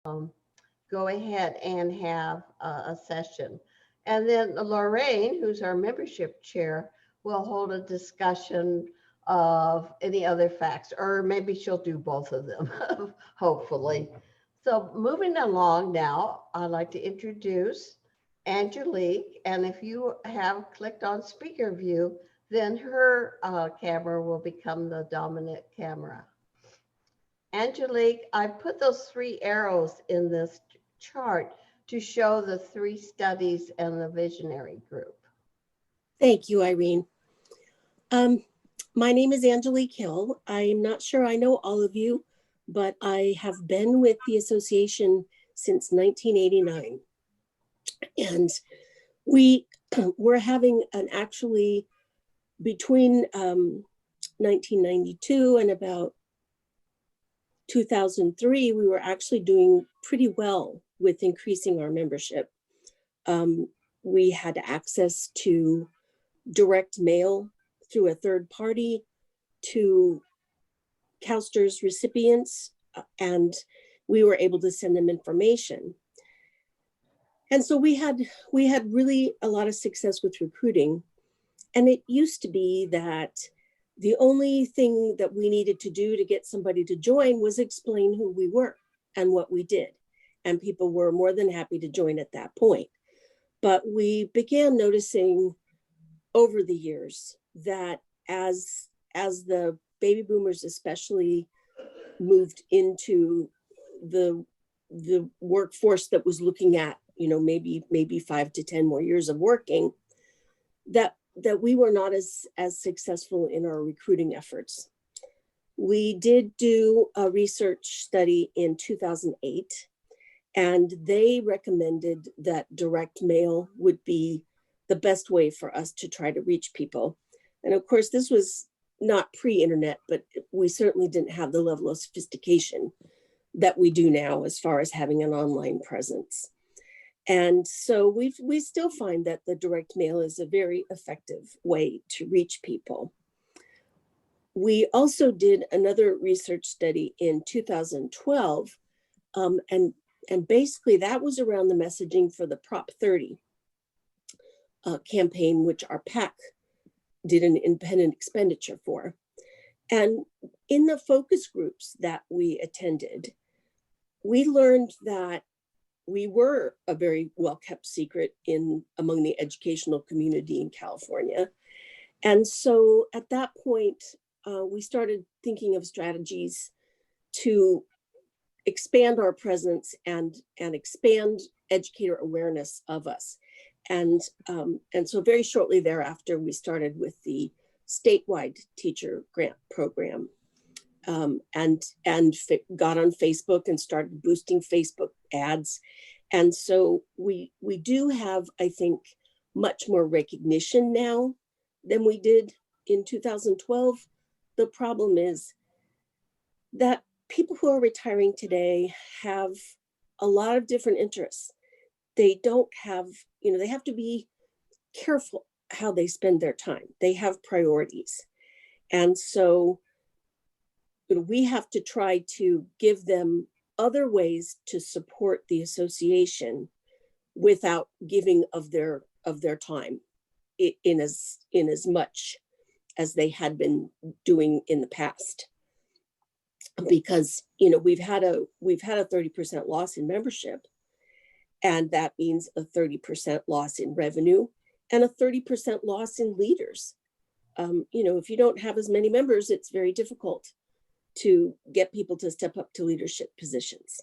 go ahead and have a session. And then Lorraine, who's our membership chair, will hold a discussion of any other facts, or maybe she'll do both of them, hopefully. So moving along now, I'd like to introduce Angelique. And if you have clicked on speaker view, then her camera will become the dominant camera. Angelique, I put those three arrows in this chart to show the three studies and the visionary group. Thank you, Irene. My name is Angelique Hill. I'm not sure I know all of you, but I have been with the association since 1989. And we're having an actually between 1992 and about 2003, we were actually doing pretty well with increasing our membership. We had access to direct mail through a third party to CalSTR's recipients, and we were able to send them information. And so we had really a lot of success with recruiting. And it used to be that the only thing that we needed to do to get somebody to join was explain who we were and what we did. And people were more than happy to join at that point. But we began noticing over the years that as the baby boomers especially moved into the workforce that was looking at, maybe 5 to 10 more years of working, that we were not as successful in our recruiting efforts. We did do a research study in 2008, and they recommended that direct mail would be the best way for us to try to reach people. And of course, this was not pre-internet, but we certainly didn't have the level of sophistication that we do now as far as having an online presence. And so we still find that the direct mail is a very effective way to reach people. We also did another research study in 2012, and basically that was around the messaging for the Prop 30 campaign, which our PAC did an independent expenditure for. And in the focus groups that we attended, we learned that we were a very well-kept secret among the educational community in California. And so at that point, we started thinking of strategies to expand our presence and expand educator awareness of us. And so very shortly thereafter, we started with the statewide teacher grant program, and got on Facebook and started boosting Facebook ads. And so we do have, I think, much more recognition now than we did in 2012. The problem is that people who are retiring today have a lot of different interests. They don't have, they have to be careful how they spend their time. They have priorities. And so we have to try to give them other ways to support the association without giving of their time in as much as they had been doing in the past. Because we've had a 30% loss in membership, and that means a 30% loss in revenue and a 30% loss in leaders. If you don't have as many members, it's very difficult to get people to step up to leadership positions.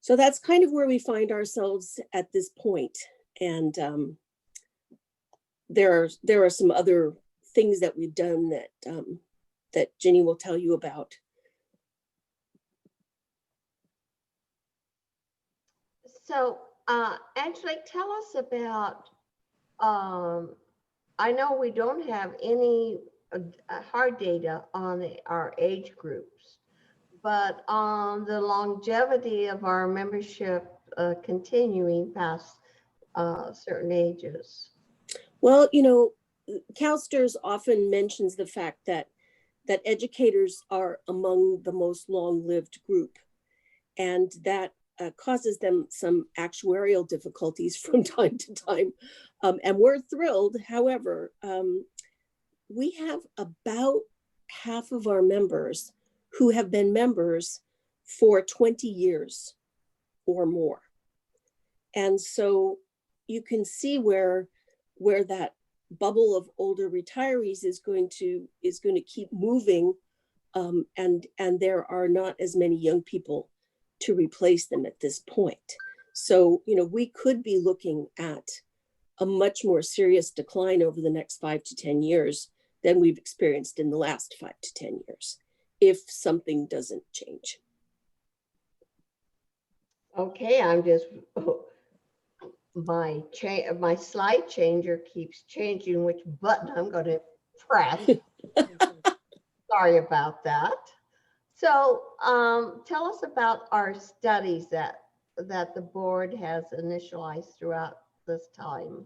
So that's kind of where we find ourselves at this point. And there are some other things that we've done that Ginny will tell you about. So, Angelique, tell us about, I know we don't have any hard data on our age groups, but on the longevity of our membership continuing past certain ages. Well, CalSTRS often mentions the fact that educators are among the most long-lived group. and that causes them some actuarial difficulties from time to time. And we're thrilled. However, we have about half of our members who have been members for 20 years or more. And so you can see where that bubble of older retirees is going to keep moving, and there are not as many young people to replace them at this point. So, we could be looking at a much more serious decline over the next 5 to 10 years than we've experienced in the last 5 to 10 years, if something doesn't change. Okay, I'm just, my slide changer keeps changing which button I'm going to press. Sorry about that. So tell us about our studies that the board has initialized throughout this time.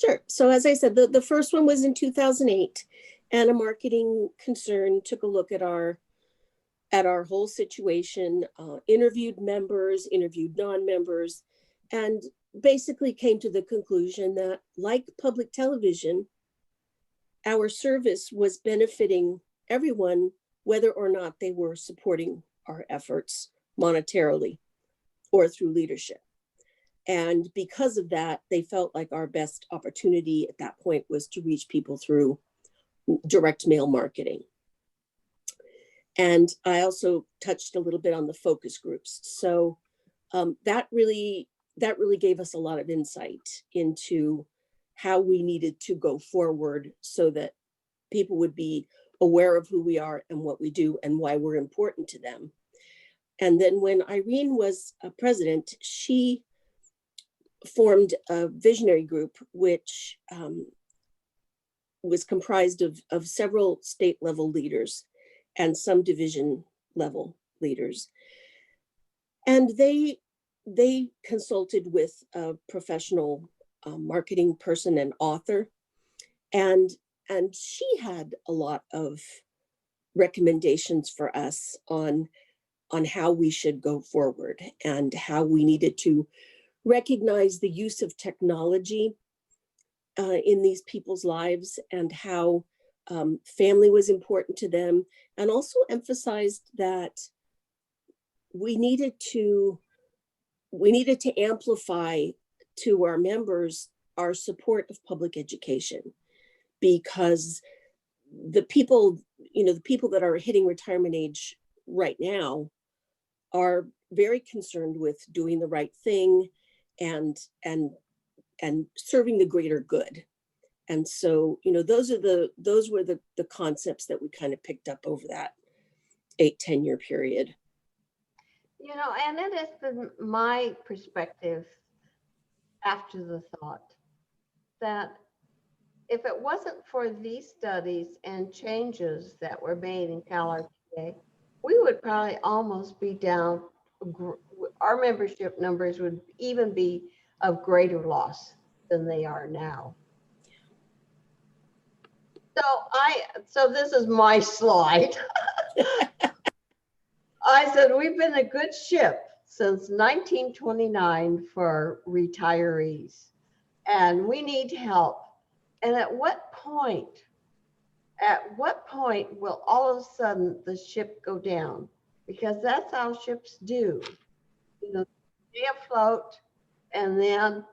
Sure. So as I said, the first one was in 2008, and a marketing concern took a look at our whole situation, interviewed members, interviewed non-members, and basically came to the conclusion that, like public television, our service was benefiting everyone, whether or not they were supporting our efforts monetarily or through leadership. And because of that, they felt like our best opportunity at that point was to reach people through direct mail marketing. And I also touched a little bit on the focus groups. So that really gave us a lot of insight into how we needed to go forward so that people would be aware of who we are and what we do and why we're important to them. And then when Irene was president, she formed a visionary group, which was comprised of several state level leaders and some division level leaders. And they consulted with a professional marketing person and author. And she had a lot of recommendations for us on how we should go forward and how we needed to recognize the use of technology in these people's lives, and how family was important to them, and also emphasized that we needed to amplify to our members our support of public education, because the people that are hitting retirement age right now are very concerned with doing the right thing and serving the greater good. And so, those were the concepts that we kind of picked up over that 8-10 year period. And it has been my perspective after the thought that if it wasn't for these studies and changes that were made in CalRTA, we would probably almost be down. Our membership numbers would even be of greater loss than they are now. So this is my slide. I said, we've been a good ship since 1929 for retirees, and we need help. And at what point will all of a sudden the ship go down? Because that's how ships do. Stay afloat, and then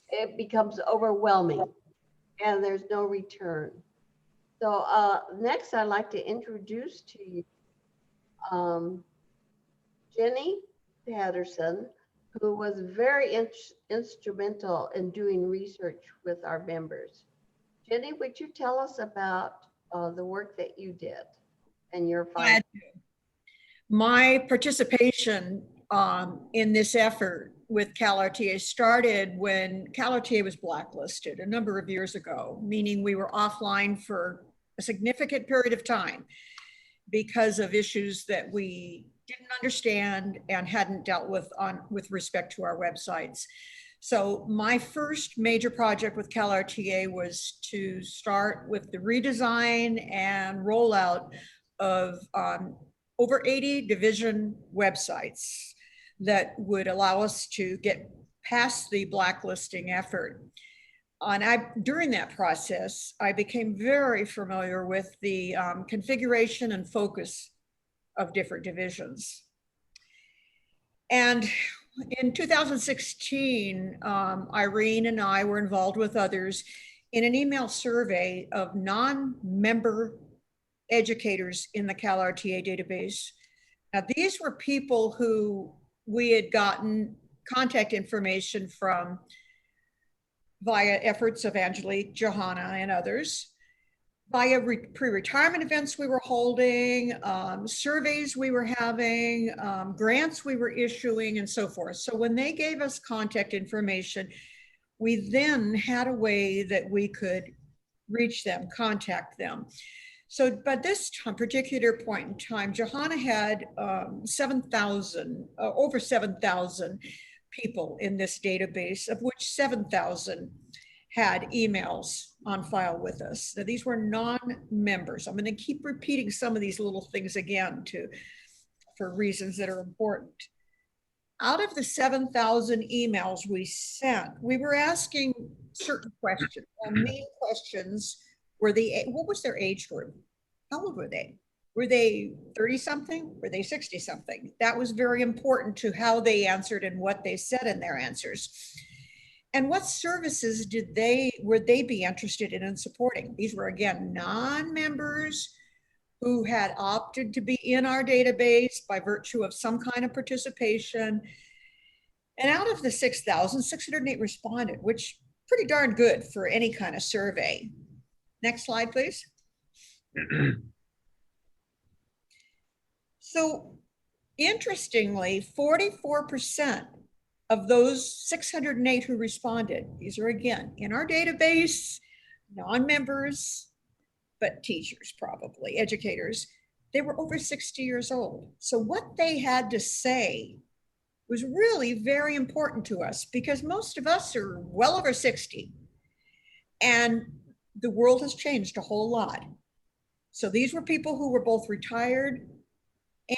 it becomes overwhelming and there's no return. So next I'd like to introduce to you Jenny Patterson, who was very instrumental in doing research with our members. Jenny, would you tell us about the work that you did and your findings? My participation in this effort with CalRTA started when CalRTA was blacklisted a number of years ago, meaning we were offline for a significant period of time because of issues that we didn't understand and hadn't dealt with with respect to our websites. So my first major project with CalRTA was to start with the redesign and rollout of over 80 division websites that would allow us to get past the blacklisting effort. And during that process, I became very familiar with the configuration and focus of different divisions. And in 2016, Irene and I were involved with others in an email survey of non-member educators in the CalRTA database. Now, these were people who we had gotten contact information from via efforts of Angelique, Johanna, and others, via pre-retirement events we were holding, surveys we were having, grants we were issuing, and so forth. So when they gave us contact information, we then had a way that we could reach them, contact them. So by this particular point in time, Johanna had over 7,000 people in this database, of which 7,000 had emails on file with us. Now, these were non-members. I'm going to keep repeating some of these little things again for reasons that are important. Out of the 7,000 emails we sent, we were asking certain questions. And main questions were what was their age group? How old were they? Were they 30-something? Were they 60-something? That was very important to how they answered and what they said in their answers. And what services would they be interested in supporting? These were, again, non-members who had opted to be in our database by virtue of some kind of participation. And out of the 6,000, 608 responded, which pretty darn good for any kind of survey. Next slide, please. So interestingly, 44% of those 608 who responded, these are again in our database, non-members, but teachers probably, educators, they were over 60 years old. So what they had to say was really very important to us because most of us are well over 60 and the world has changed a whole lot. So these were people who were both retired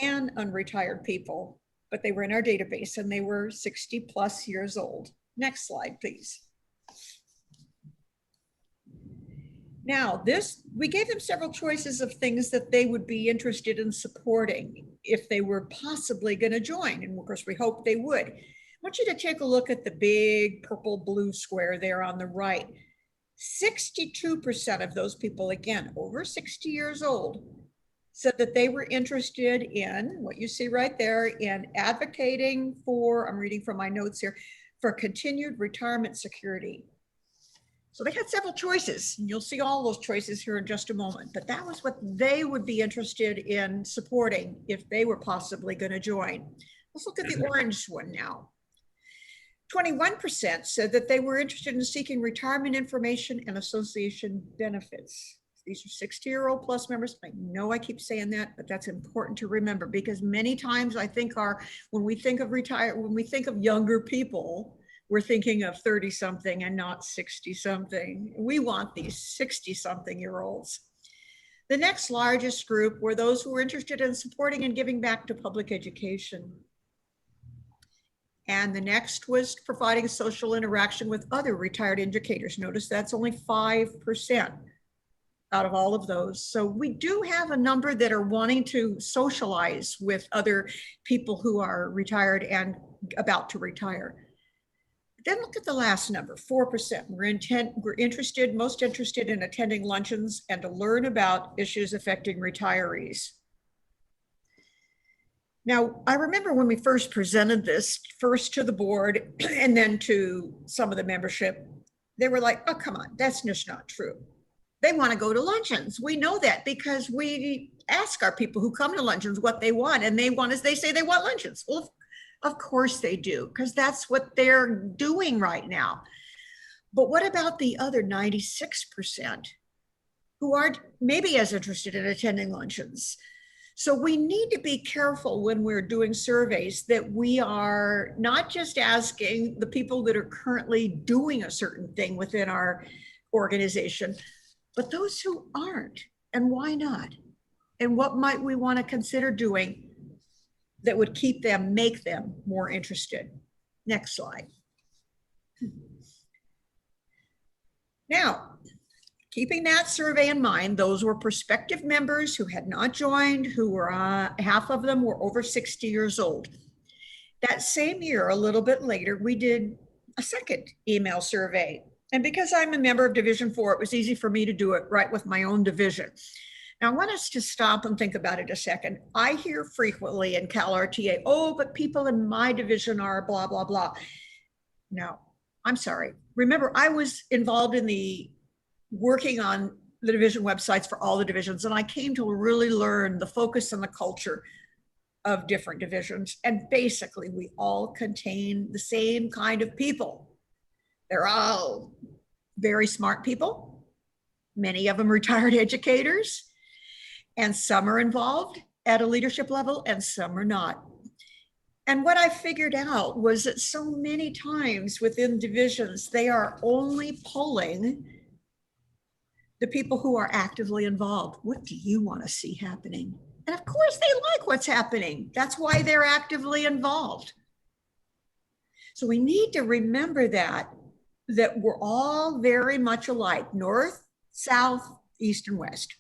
and unretired people, but they were in our database and they were 60 plus years old. Next slide, please. Now, we gave them several choices of things that they would be interested in supporting if they were possibly going to join. And of course, we hope they would. I want you to take a look at the big purple blue square there on the right. 62% of those people, again, over 60 years old, said that they were interested in what you see right there in advocating for, I'm reading from my notes here, for continued retirement security. So they had several choices, and you'll see all those choices here in just a moment, but that was what they would be interested in supporting if they were possibly going to join. Let's look at the orange one now. 21% said that they were interested in seeking retirement information and association benefits. These are 60-year-old plus members. I know I keep saying that, but that's important to remember because many times I think when we think of younger people, we're thinking of 30-something and not 60-something. We want these 60-something-year-olds. The next largest group were those who were interested in supporting and giving back to public education. And the next was providing social interaction with other retired educators. Notice that's only 5% out of all of those. So we do have a number that are wanting to socialize with other people who are retired and about to retire. Then look at the last number, 4%. We're most interested in attending luncheons and to learn about issues affecting retirees. Now, I remember when we first presented this, first to the board and then to some of the membership, they were like, oh, come on, that's just not true. They want to go to luncheons. We know that because we ask our people who come to luncheons what they want, and they say they want luncheons. Well, of course they do, because that's what they're doing right now. But what about the other 96% who aren't maybe as interested in attending luncheons? So we need to be careful when we're doing surveys that we are not just asking the people that are currently doing a certain thing within our organization, but those who aren't. And why not? And what might we want to consider doing that would make them more interested? Next slide. Now, keeping that survey in mind, those were prospective members who had not joined, who were, half of them were over 60 years old. That same year, a little bit later, we did a second email survey. And because I'm a member of Division 4, it was easy for me to do it right with my own division. Now, I want us to stop and think about it a second. I hear frequently in CalRTA, oh, but people in my division are blah, blah, blah. No, I'm sorry. Remember, I was involved in working on the division websites for all the divisions, and I came to really learn the focus and the culture of different divisions. And basically, we all contain the same kind of people. They're all very smart people, many of them retired educators, and some are involved at a leadership level and some are not. And what I figured out was that so many times within divisions, they are only polling the people who are actively involved. What do you want to see happening? And of course they like what's happening. That's why they're actively involved. So we need to remember that we're all very much alike, north, south, east, and west.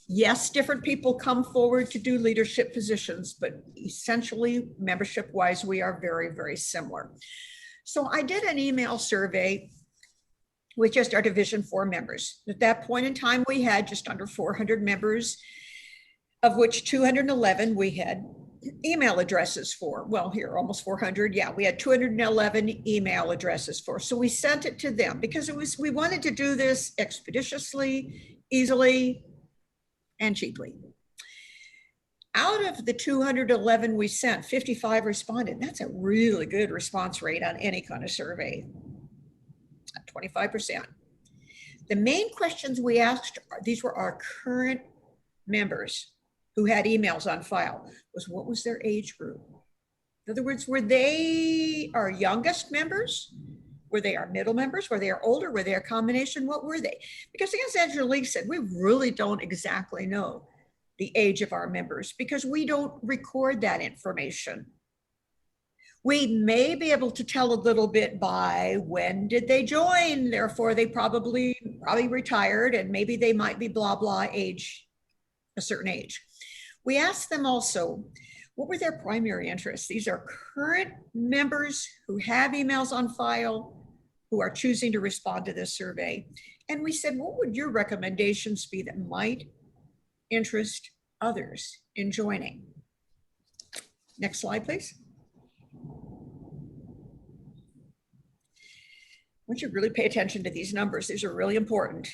Yes, different people come forward to do leadership positions, but essentially membership-wise, we are very, very similar. So I did an email survey with just our Division 4 members. At that point in time, we had just under 400 members, of which 211 we had email addresses for. Well, here, almost 400. Yeah, we had 211 email addresses for. So we sent it to them because we wanted to do this expeditiously, easily, and cheaply. Out of the 211 we sent, 55 responded. That's a really good response rate on any kind of survey, 25%. The main questions we asked, these were our current members who had emails on file, was what was their age group? In other words, were they our youngest members? Were they our middle members? Were they our older? Were they a combination? What were they? Because as Angelique said, we really don't exactly know the age of our members because we don't record that information. We may be able to tell a little bit by when did they join, therefore they probably retired and maybe they might be blah, blah age, a certain age. We asked them also, what were their primary interests? These are current members who have emails on file, who are choosing to respond to this survey. And we said, what would your recommendations be that might interest others in joining? Next slide, please. I want you to really pay attention to these numbers. These are really important.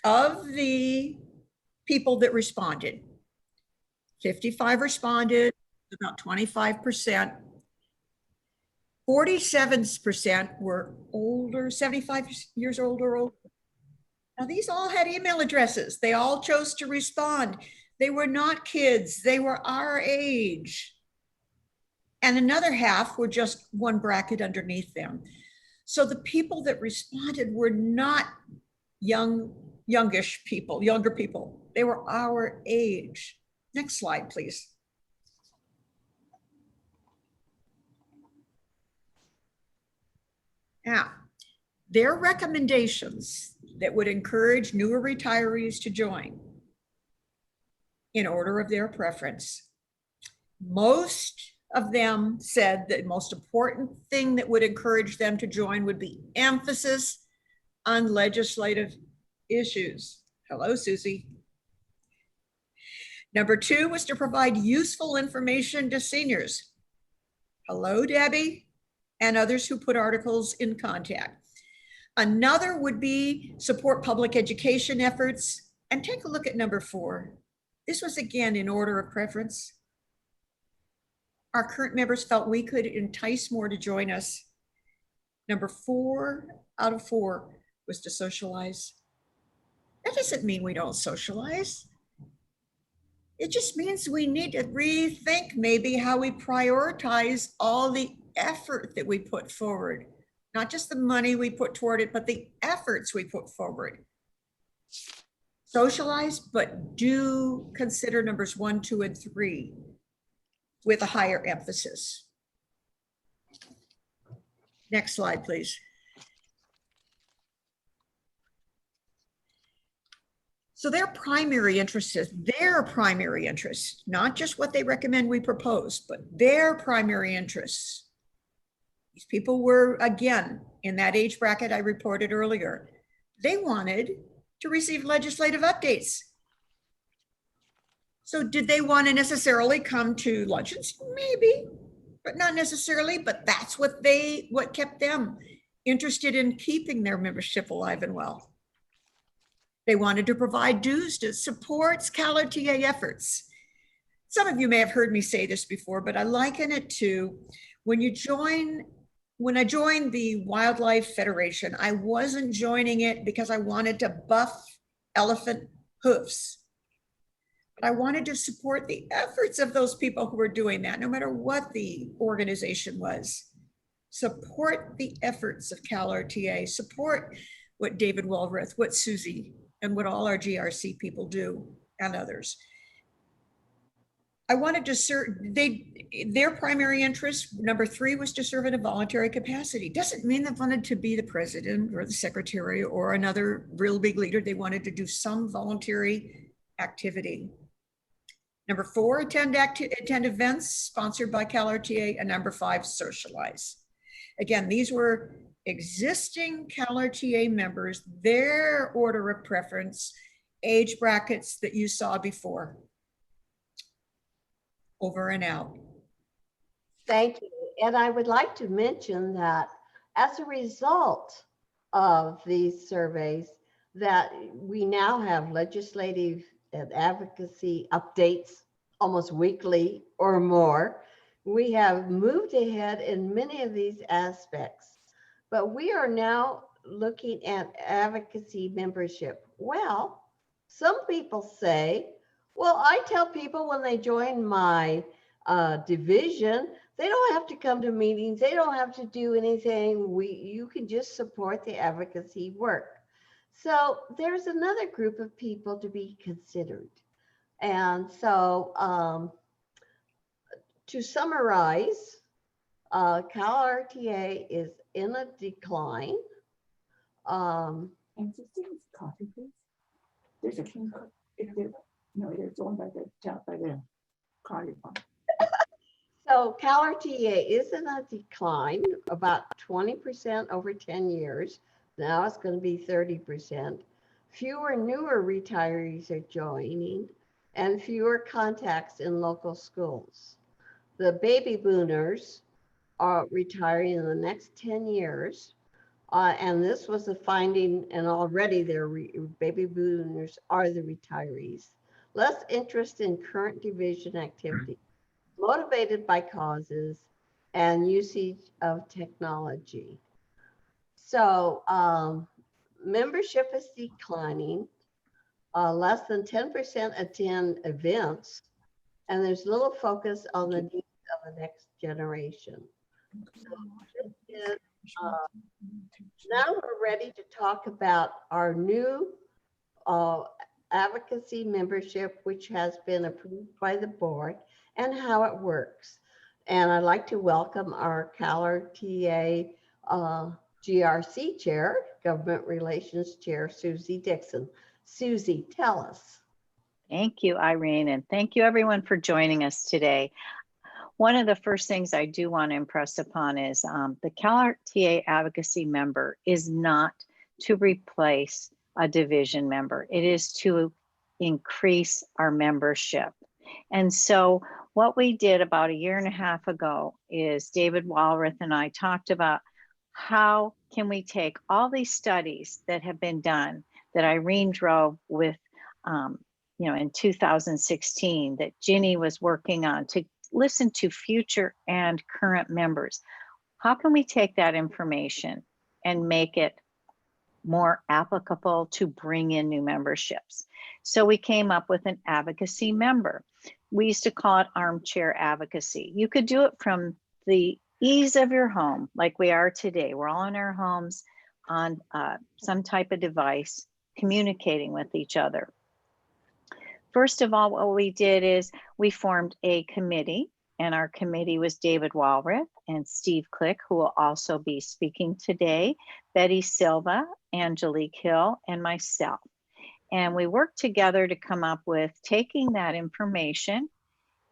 Of the people that responded, 55 responded, about 25%. 47% were older, 75 years old or older. Now these all had email addresses. They all chose to respond. They were not kids, they were our age. And another half were just one bracket underneath them. So the people that responded were not youngish people, younger people. They were our age. Next slide, please. Now, their recommendations that would encourage newer retirees to join in order of their preference. Most of them said that the most important thing that would encourage them to join would be emphasis on legislative issues. Hello, Susie. Number 2 was to provide useful information to seniors. Hello, Debbie, and others who put articles in contact. Another would be support public education efforts. And take a look at number 4. This was again in order of preference. Our current members felt we could entice more to join us. Number 4 out of 4 was to socialize. That doesn't mean we don't socialize. It just means we need to rethink maybe how we prioritize all the effort that we put forward, not just the money we put toward it, but the efforts we put forward. socialize, but do consider numbers 1, 2, and 3 with a higher emphasis. Next slide, please. So their primary interests, not just what they recommend we propose, but their primary interests. These people were, again, in that age bracket I reported earlier. They wanted to receive legislative updates. So did they want to necessarily come to luncheons? Maybe, but not necessarily. But that's what kept them interested in keeping their membership alive and well. They wanted to provide dues to support CalRTA efforts. Some of you may have heard me say this before, but I liken it to when I joined the Wildlife Federation, I wasn't joining it because I wanted to buff elephant hoofs. But I wanted to support the efforts of those people who were doing that, no matter what the organization was. Support the efforts of CalRTA, support what David Walrath, what Susie, and what all our GRC people do, and others. I wanted to serve, their primary interest, number 3, was to serve in a voluntary capacity. Doesn't mean they wanted to be the president or the secretary or another real big leader. They wanted to do some voluntary activity. Number 4, attend events sponsored by CalRTA, and number 5, socialize. Again, these were existing CalRTA members, their order of preference, age brackets that you saw before. Over and out. Thank you. And I would like to mention that as a result of these surveys, that we now have legislative and advocacy updates almost weekly or more. We have moved ahead in many of these aspects, but we are now looking at advocacy membership. Well, some people say, well, I tell people when they join my division, they don't have to come to meetings. They don't have to do anything. You can just support the advocacy work. So there's another group of people to be considered. And so to summarize, CalRTA is in a decline. And just give us coffee, please. There's a king. No, there's one by the top by the coffee farm. So CalRTA is in a decline, about 20% over 10 years. Now it's going to be 30%. Fewer newer retirees are joining, and fewer contacts in local schools. The baby boomers are retiring in the next 10 years. And this was a finding, and already their baby boomers are the retirees. Less interest in current division activity, motivated by causes and usage of technology. So membership is declining. Less than 10% attend events, and there's little focus on the needs of the next generation. So this is, now we're ready to talk about our new advocacy membership, which has been approved by the board, and how it works. And I'd like to welcome our CalRTA GRC Chair, Government Relations Chair, Susie Dixon. Susie, tell us. Thank you, Irene, and thank you everyone for joining us today. One of the first things I do want to impress upon is the CalRTA advocacy member is not to replace a division member. It is to increase our membership. And so what we did about a year and a half ago is David Walrath and I talked about how can we take all these studies that have been done that Irene drove with, in 2016, that Ginny was working on to listen to future and current members. How can we take that information and make it more applicable to bring in new memberships? So we came up with an advocacy member. We used to call it armchair advocacy. You could do it from the ease of your home, like we are today. We're all in our homes on some type of device, communicating with each other. First of all, what we did is we formed a committee, and our committee was David Walrath and Steve Click, who will also be speaking today, Betty Silva, Angelique Hill, and myself. And we worked together to come up with taking that information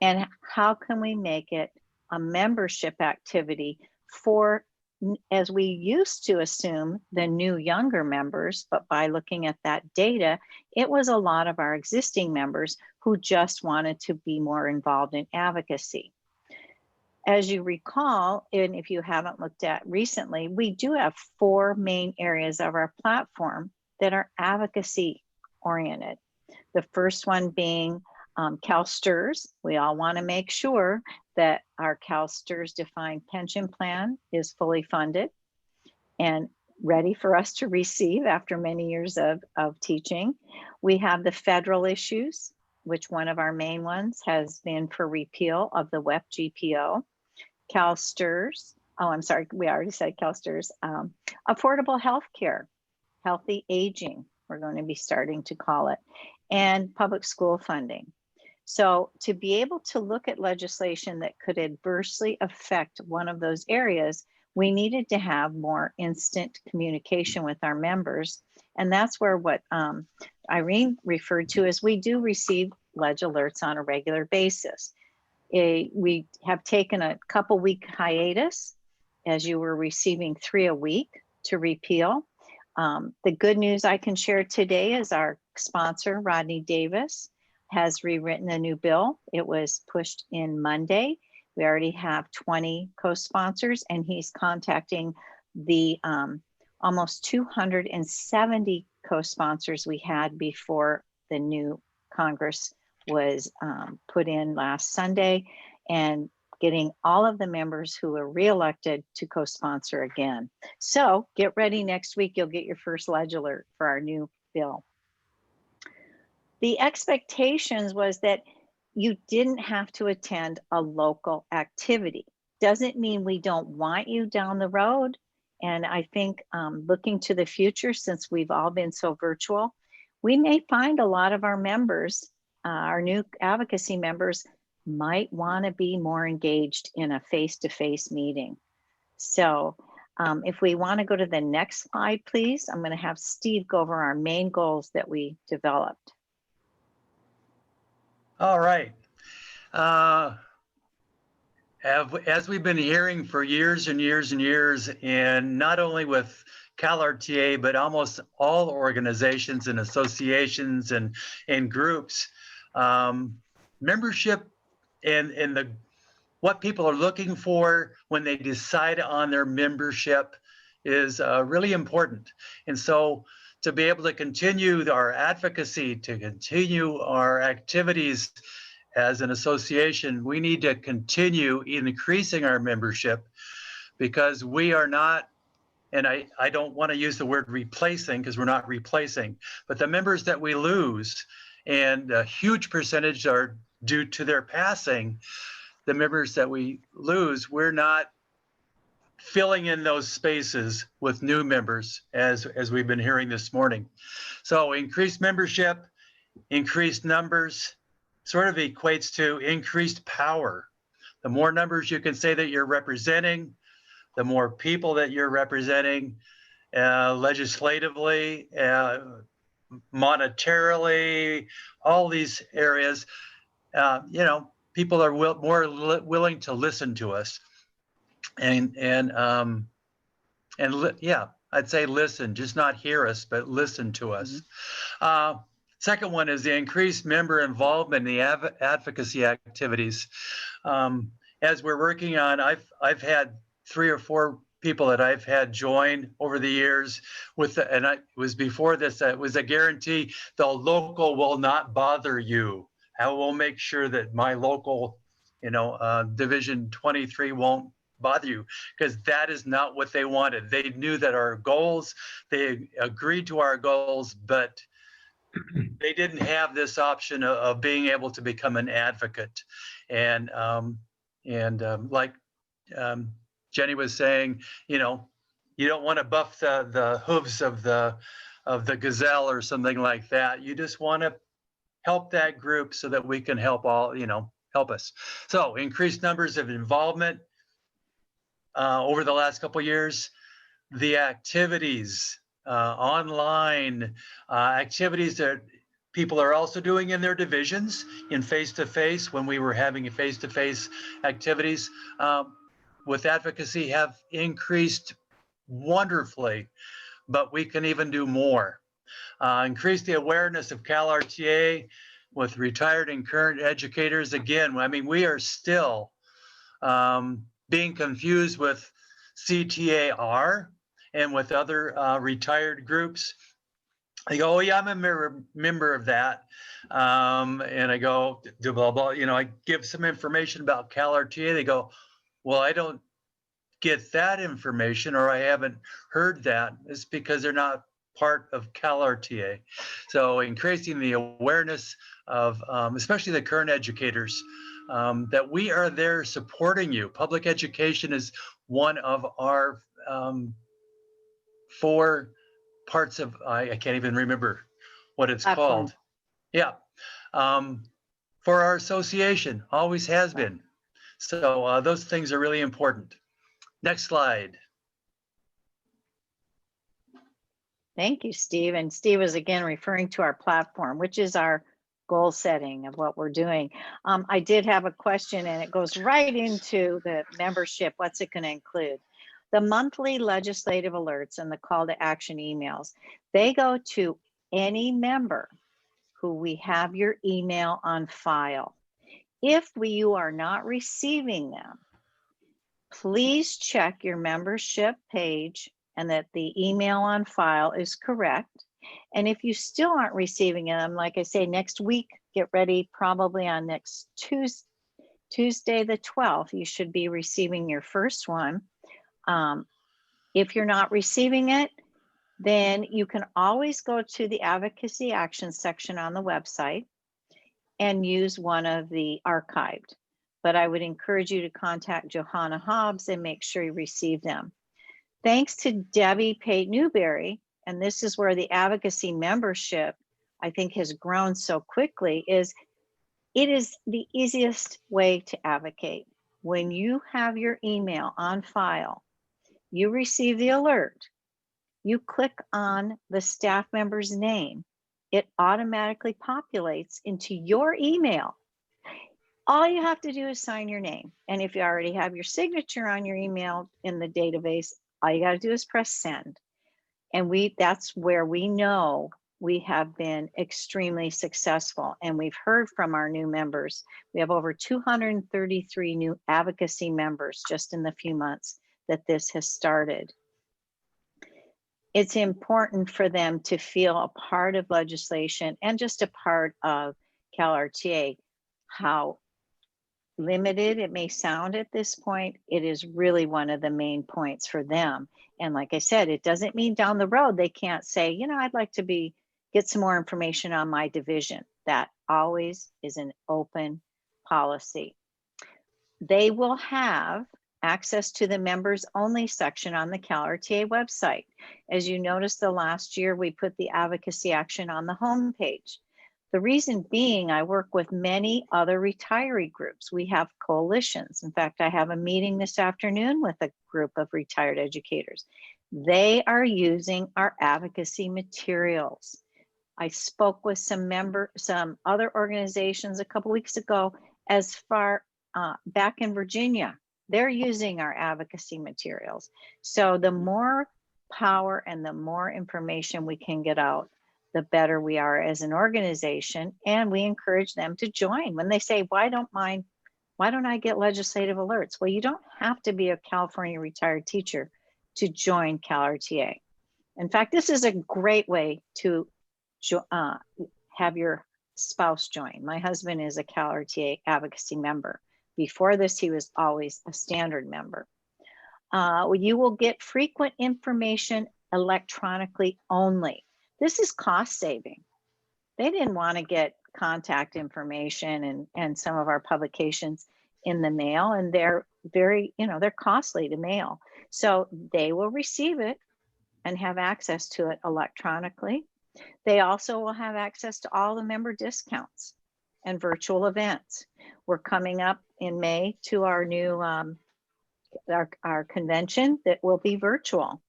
and how can we make it a membership activity for, as we used to assume, the new younger members, but by looking at that data, it was a lot of our existing members who just wanted to be more involved in advocacy. As you recall, and if you haven't looked at recently, we do have 4 main areas of our platform that are advocacy oriented. The first one being CalSTRS. We all want to make sure that our CalSTRS defined pension plan is fully funded and ready for us to receive after many years of teaching. We have the federal issues, which one of our main ones has been for repeal of the WEP GPO. CalSTRS, oh, I'm sorry, we already said CalSTRS. Affordable health care, healthy aging, we're going to be starting to call it, and public school funding. So to be able to look at legislation that could adversely affect one of those areas, we needed to have more instant communication with our members. And that's where what Irene referred to is we do receive ledge alerts on a regular basis. We have taken a couple week hiatus as you were receiving 3 a week to repeal. The good news I can share today is our sponsor, Rodney Davis, has rewritten a new bill. It was pushed in Monday. We already have 20 co-sponsors, and he's contacting the almost 270 co-sponsors we had before the new Congress was put in last Sunday, and getting all of the members who were reelected to co-sponsor again. So get ready, next week you'll get your first ledge alert for our new bill. The expectations was that you didn't have to attend a local activity. Doesn't mean we don't want you down the road. And I think looking to the future, since we've all been so virtual, we may find a lot of our members, our new advocacy members, might want to be more engaged in a face-to-face meeting. So if we want to go to the next slide, please, I'm going to have Steve go over our main goals that we developed. All right. As we've been hearing for years and years and years, and not only with CalRTA, but almost all organizations and associations and groups, membership and what people are looking for when they decide on their membership is really important. And so to be able to continue our advocacy, to continue our activities as an association, we need to continue increasing our membership, because we are not, and I don't want to use the word replacing, because we're not replacing, but the members that we lose, and a huge percentage are due to their passing, the members that we lose, we're not filling in those spaces with new members, as we've been hearing this morning. So increased membership, increased numbers, sort of equates to increased power. The more numbers you can say that you're representing, the more people that you're representing, legislatively, monetarily, all these areas, people are more willing to listen to us. Yeah, I'd say listen, just not hear us, but listen to us. Mm-hmm. Second one is the increased member involvement in the advocacy activities. As we're working on, I've had 3 or 4 people that I've had join over the years it was before this, it was a guarantee, the local will not bother you. I will make sure that my local, Division 23 won't bother you, because that is not what they wanted. They knew that our goals, they agreed to our goals, but they didn't have this option of being able to become an advocate. And like Jenny was saying, you don't want to buff the hooves of the gazelle or something like that. You just want to help that group so that we can help all, help us. So increased numbers of involvement over the last couple of years, the activities, online activities that people are also doing in their divisions in face-to-face when we were having face-to-face activities with advocacy have increased wonderfully, but we can even do more. Increase the awareness of CalRTA with retired and current educators. Again, I mean, we are still being confused with CTAR and with other retired groups. They go, oh yeah, I'm a member of that. And I go, blah, blah, I give some information about CalRTA. They go, well, I don't get that information, or I haven't heard that. It's because they're not part of CalRTA. So increasing the awareness of, especially the current educators, that we are there supporting you. Public education is one of our 4 parts of, I can't even remember what it's called. Yeah. For our association, always has been. So those things are really important. Next slide. Thank you, Steve. And Steve is again referring to our platform, which is our goal setting of what we're doing. I did have a question, and it goes right into the membership. What's it going to include? The monthly legislative alerts and the call to action emails, they go to any member who we have your email on file. If you are not receiving them, please check your membership page and that the email on file is correct. And if you still aren't receiving them, like I say, next week, get ready, probably on next Tuesday the 12th, you should be receiving your first one. If you're not receiving it, then you can always go to the Advocacy Action section on the website and use one of the archived. But I would encourage you to contact Johanna Hobbs and make sure you receive them. Thanks to Debbie Pate Newberry, and this is where the advocacy membership, I think, has grown so quickly, is it is the easiest way to advocate. When you have your email on file, you receive the alert, you click on the staff member's name, it automatically populates into your email. All you have to do is sign your name. And if you already have your signature on your email in the database, all you got to do is press send. And that's where we know we have been extremely successful. And we've heard from our new members. We have over 233 new advocacy members just in the few months that this has started. It's important for them to feel a part of legislation and just a part of CalRTA. How limited it may sound at this point, it is really one of the main points for them. And like I said, it doesn't mean down the road they can't say, I'd like to get some more information on my division. That always is an open policy. They will have access to the members only section on the CalRTA website. As you notice, the last year we put the advocacy action on the homepage. The reason being, I work with many other retiree groups. We have coalitions. In fact, I have a meeting this afternoon with a group of retired educators. They are using our advocacy materials. I spoke with some other organizations a couple weeks ago as far back in Virginia. They're using our advocacy materials. So the more power and the more information we can get out, the better we are as an organization. And we encourage them to join. When they say, why don't I get legislative alerts? Well, you don't have to be a California retired teacher to join CalRTA. In fact, this is a great way to have your spouse join. My husband is a CalRTA advocacy member. Before this, he was always a standard member. You will get frequent information electronically only. This is cost saving. They didn't want to get contact information and some of our publications in the mail, and they're they're costly to mail. So they will receive it and have access to it electronically. They also will have access to all the member discounts and virtual events. We're coming up in May to our new our convention that will be virtual.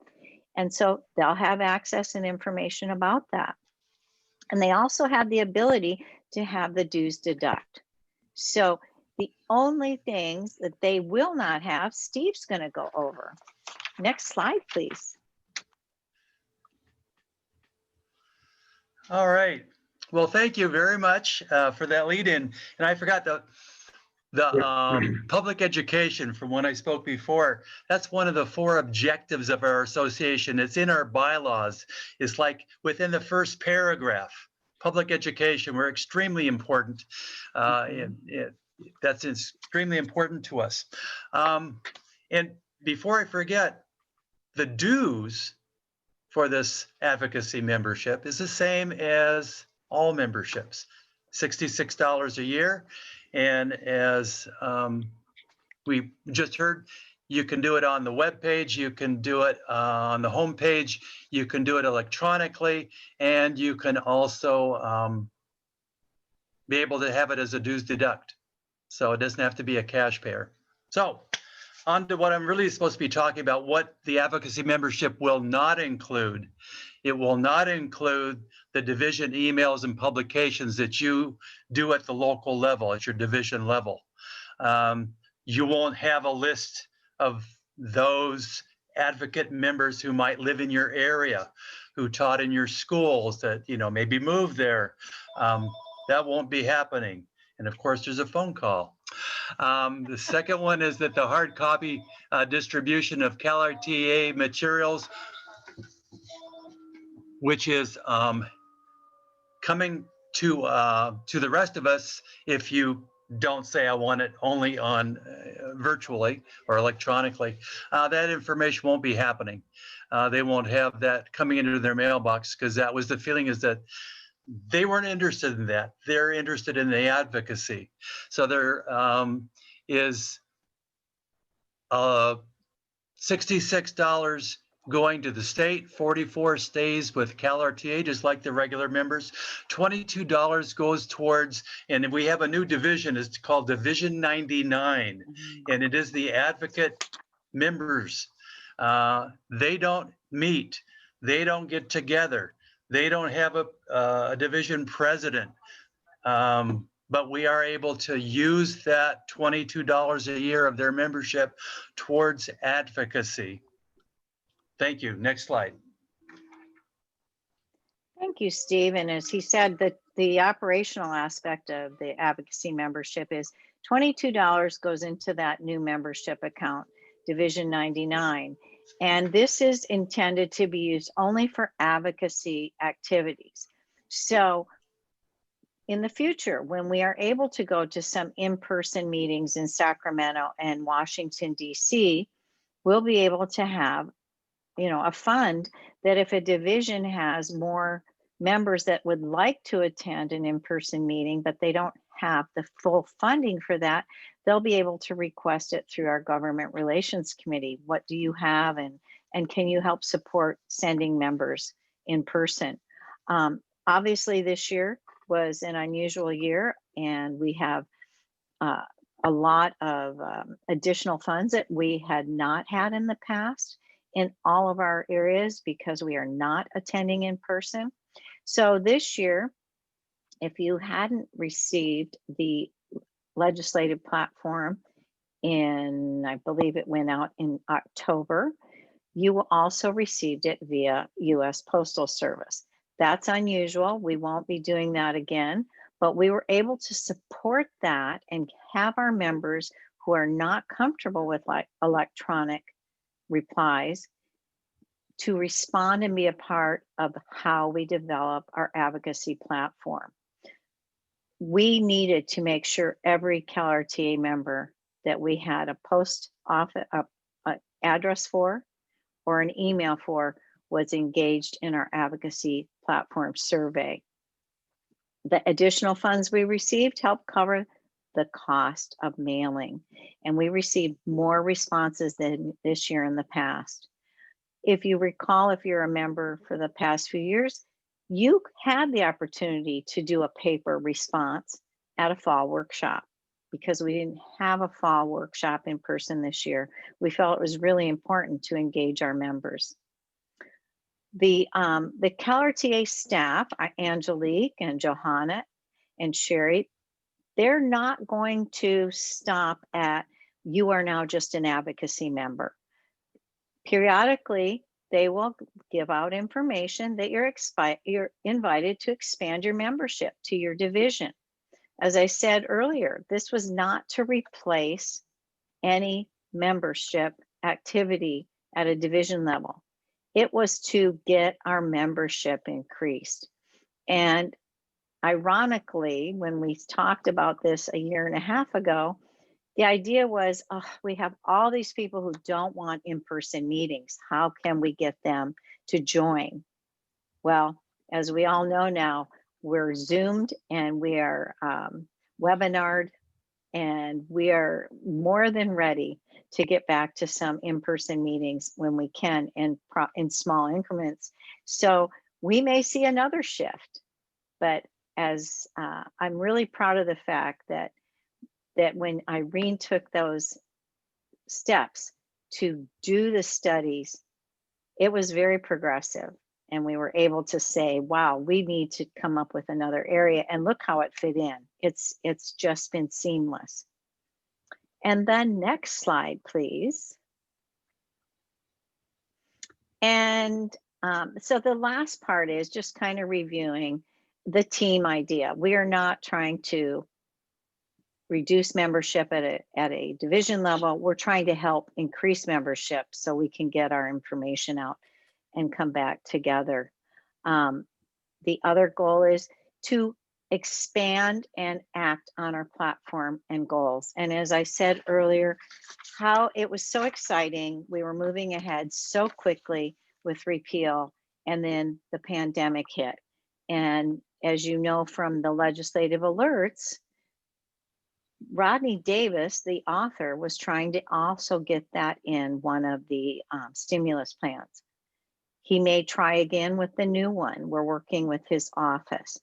And so they'll have access and information about that. And they also have the ability to have the dues deduct. So the only things that they will not have, Steve's going to go over. Next slide, please. All right. Well, thank you very much for that lead in. And I forgot the public education from when I spoke before. That's one of the 4 objectives of our association. It's in our bylaws. It's like within the first paragraph. Public education, we're extremely important. That's extremely important to us. And before I forget, the dues for this advocacy membership is the same as all memberships, $66 a year. And as we just heard, you can do it on the web page, you can do it on the home page, you can do it electronically, and you can also be able to have it as a dues deduct. So it doesn't have to be a cash payer. So on to what I'm really supposed to be talking about, what the advocacy membership will not include. It will not include the division emails and publications that you do at the local level, at your division level. You won't have a list of those advocate members who might live in your area, who taught in your schools that, maybe moved there. That won't be happening. And of course, there's a phone call. The second one is that the hard copy distribution of CalRTA materials, which is coming to the rest of us if you don't say I want it only on virtually or electronically, that information won't be happening. They won't have that coming into their mailbox, because that was the feeling, is that they weren't interested in that. They're interested in the advocacy. So there is $66 going to the state, 44 stays with CalRTA, just like the regular members. $22 goes towards, and we have a new division, it's called Division 99, and it is the advocate members. They don't meet, they don't get together, they don't have a division president, but we are able to use that $22 a year of their membership towards advocacy. Thank you. Next slide. Thank you, Steve. And as he said, the operational aspect of the advocacy membership is $22 goes into that new membership account, Division 99. And this is intended to be used only for advocacy activities. So in the future, when we are able to go to some in-person meetings in Sacramento and Washington, D.C., we'll be able to have a fund that if a division has more members that would like to attend an in-person meeting, but they don't have the full funding for that, they'll be able to request it through our government relations committee. What do you have, and can you help support sending members in person? Obviously, this year was an unusual year, and we have a lot of additional funds that we had not had in the past in all of our areas because we are not attending in person. So this year, if you hadn't received the legislative platform I believe it went out in October, you also received it via US Postal Service. That's unusual. We won't be doing that again, but we were able to support that and have our members who are not comfortable with electronic replies to respond and be a part of how we develop our advocacy platform. We needed to make sure every CalRTA member that we had a post office address for or an email for was engaged in our advocacy platform survey. The additional funds we received helped cover the cost of mailing, and we received more responses than this year in the past. If you recall, if you're a member for the past few years, You had the opportunity to do a paper response at a fall workshop. Because we didn't have a fall workshop in person this year, we felt it was really important to engage our members. The CalRTA staff, Angelique and Johanna and Sherry, they're not going to stop at, you are now just an advocacy member. Periodically, they will give out information that you're invited to expand your membership to your division. As I said earlier, this was not to replace any membership activity at a division level. It was to get our membership increased. And ironically, when we talked about this a year and a half ago, the idea was, oh, we have all these people who don't want in-person meetings. How can we get them to join? Well, as we all know now, we're Zoomed and we are webinared, and we are more than ready to get back to some in-person meetings when we can in small increments. So we may see another shift, but as I'm really proud of the fact that when Irene took those steps to do the studies, it was very progressive. And we were able to say, wow, we need to come up with another area, and look how it fit in. It's just been seamless. And then next slide, please. And so the last part is just kind of reviewing the team idea. We are not trying to reduce membership at a division level. We're trying to help increase membership so we can get our information out and come back together. The other goal is to expand and act on our platform and goals. And as I said earlier, how it was so exciting. We were moving ahead so quickly with repeal, and then the pandemic hit. And as you know from the legislative alerts, Rodney Davis, the author, was trying to also get that in one of the stimulus plans. He may try again with the new one. We're working with his office.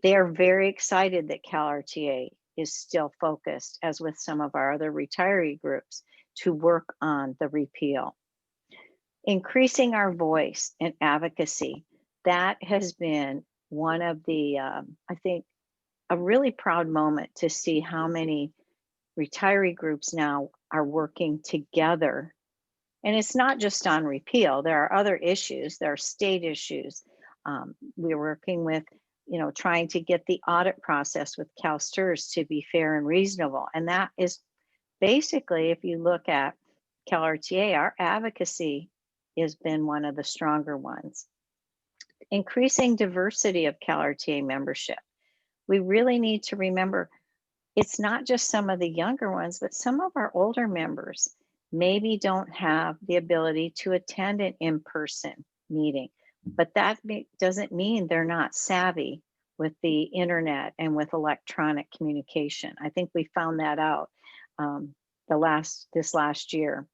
They are very excited that CalRTA is still focused, as with some of our other retiree groups, to work on the repeal. Increasing our voice and advocacy, that has been one of the, I think, a really proud moment to see how many retiree groups now are working together. And it's not just on repeal. There are other issues. There are state issues. We're working with, trying to get the audit process with CalSTRS to be fair and reasonable. And that is basically, if you look at CalRTA, our advocacy has been one of the stronger ones. Increasing diversity of CalRTA membership. We really need to remember, it's not just some of the younger ones, but some of our older members maybe don't have the ability to attend an in-person meeting, but that doesn't mean they're not savvy with the internet and with electronic communication. I think we found that out this last year.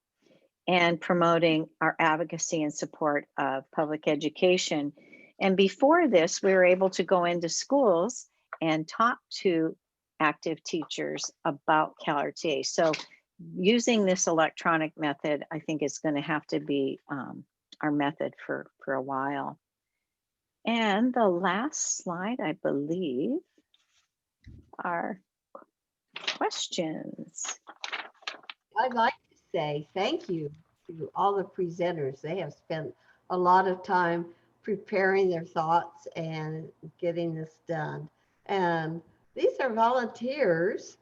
And promoting our advocacy and support of public education. And before this, we were able to go into schools and talk to active teachers about CalRTA. So using this electronic method, I think is going to have to be our method for a while. And the last slide, I believe, are questions. I'd like to say thank you to all the presenters. They have spent a lot of time preparing their thoughts and getting this done. And these are volunteers,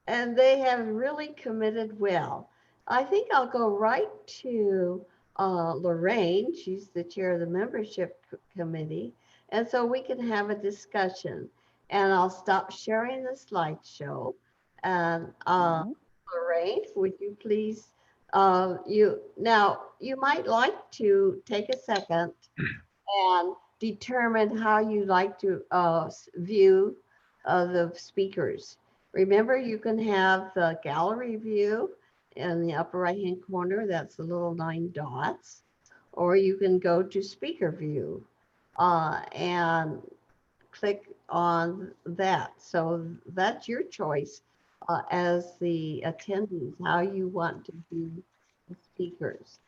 and they have really committed well. I think I'll go right to Lorraine. She's the chair of the membership committee. And so we can have a discussion. And I'll stop sharing the slideshow. And Lorraine, would you please, you might like to take a second and determine how you like to view the speakers. Remember, you can have the gallery view in the upper right hand corner. That's the little 9 dots. Or you can go to speaker view. and click on that. So that's your choice as the attendees, how you want to be the speakers.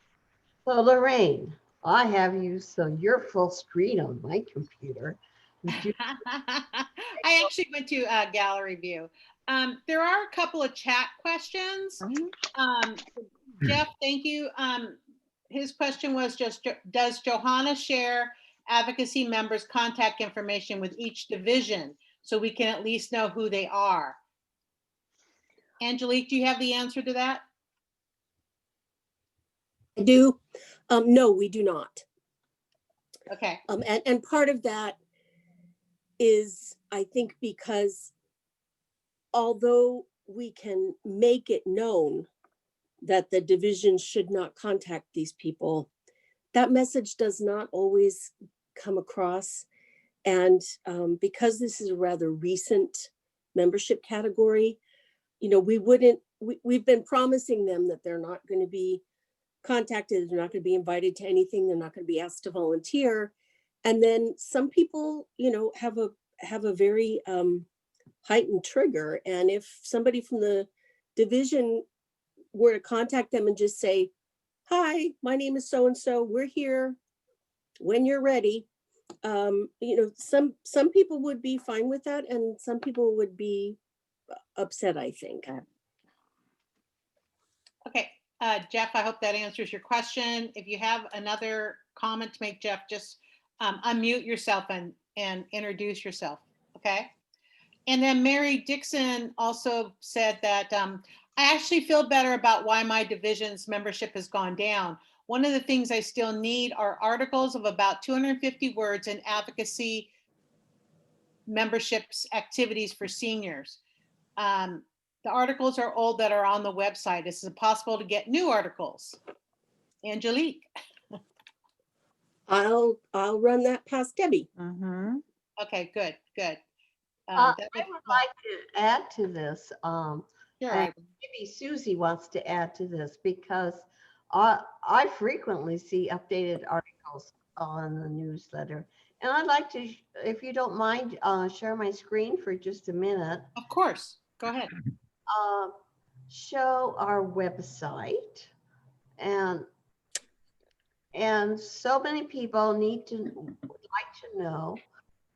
So Lorraine, I have you, so you're full screen on my computer. Would you- I actually went to gallery view. There are a couple of chat questions. Jeff, thank you. His question was just, does Johanna share advocacy members' contact information with each division so we can at least know who they are? Angelique, do you have the answer to that? I do. No, we do not. Okay. And part of that is, I think, because although we can make it known that the division should not contact these people, that message does not always come across. And because this is a rather recent membership category, you know, we've been promising them that they're not going to be contacted, they're not going to be invited to anything, they're not going to be asked to volunteer. And then some people, you know, have a very heightened trigger. And if somebody from the division were to contact them and just say, hi, my name is so-and-so, we're here when you're ready. You know, some people would be fine with that, and some people would be upset, I think. Okay, Jeff, I hope that answers your question. If you have another comment to make, Jeff, just unmute yourself and introduce yourself, okay? And then Mary Dixon also said that I actually feel better about why my division's membership has gone down. One of the things I still need are articles of about 250 words in advocacy memberships activities for seniors. The articles are old that are on the website. Is it possible to get new articles? Angelique. I'll run that past Debbie. Okay, good. I would like to add to this. Sure, And maybe Susie wants to add to this, because I frequently see updated articles on the newsletter. And I'd like to, if you don't mind, share my screen for just a minute. Of course, go ahead. Show our website, and so many people would like to know,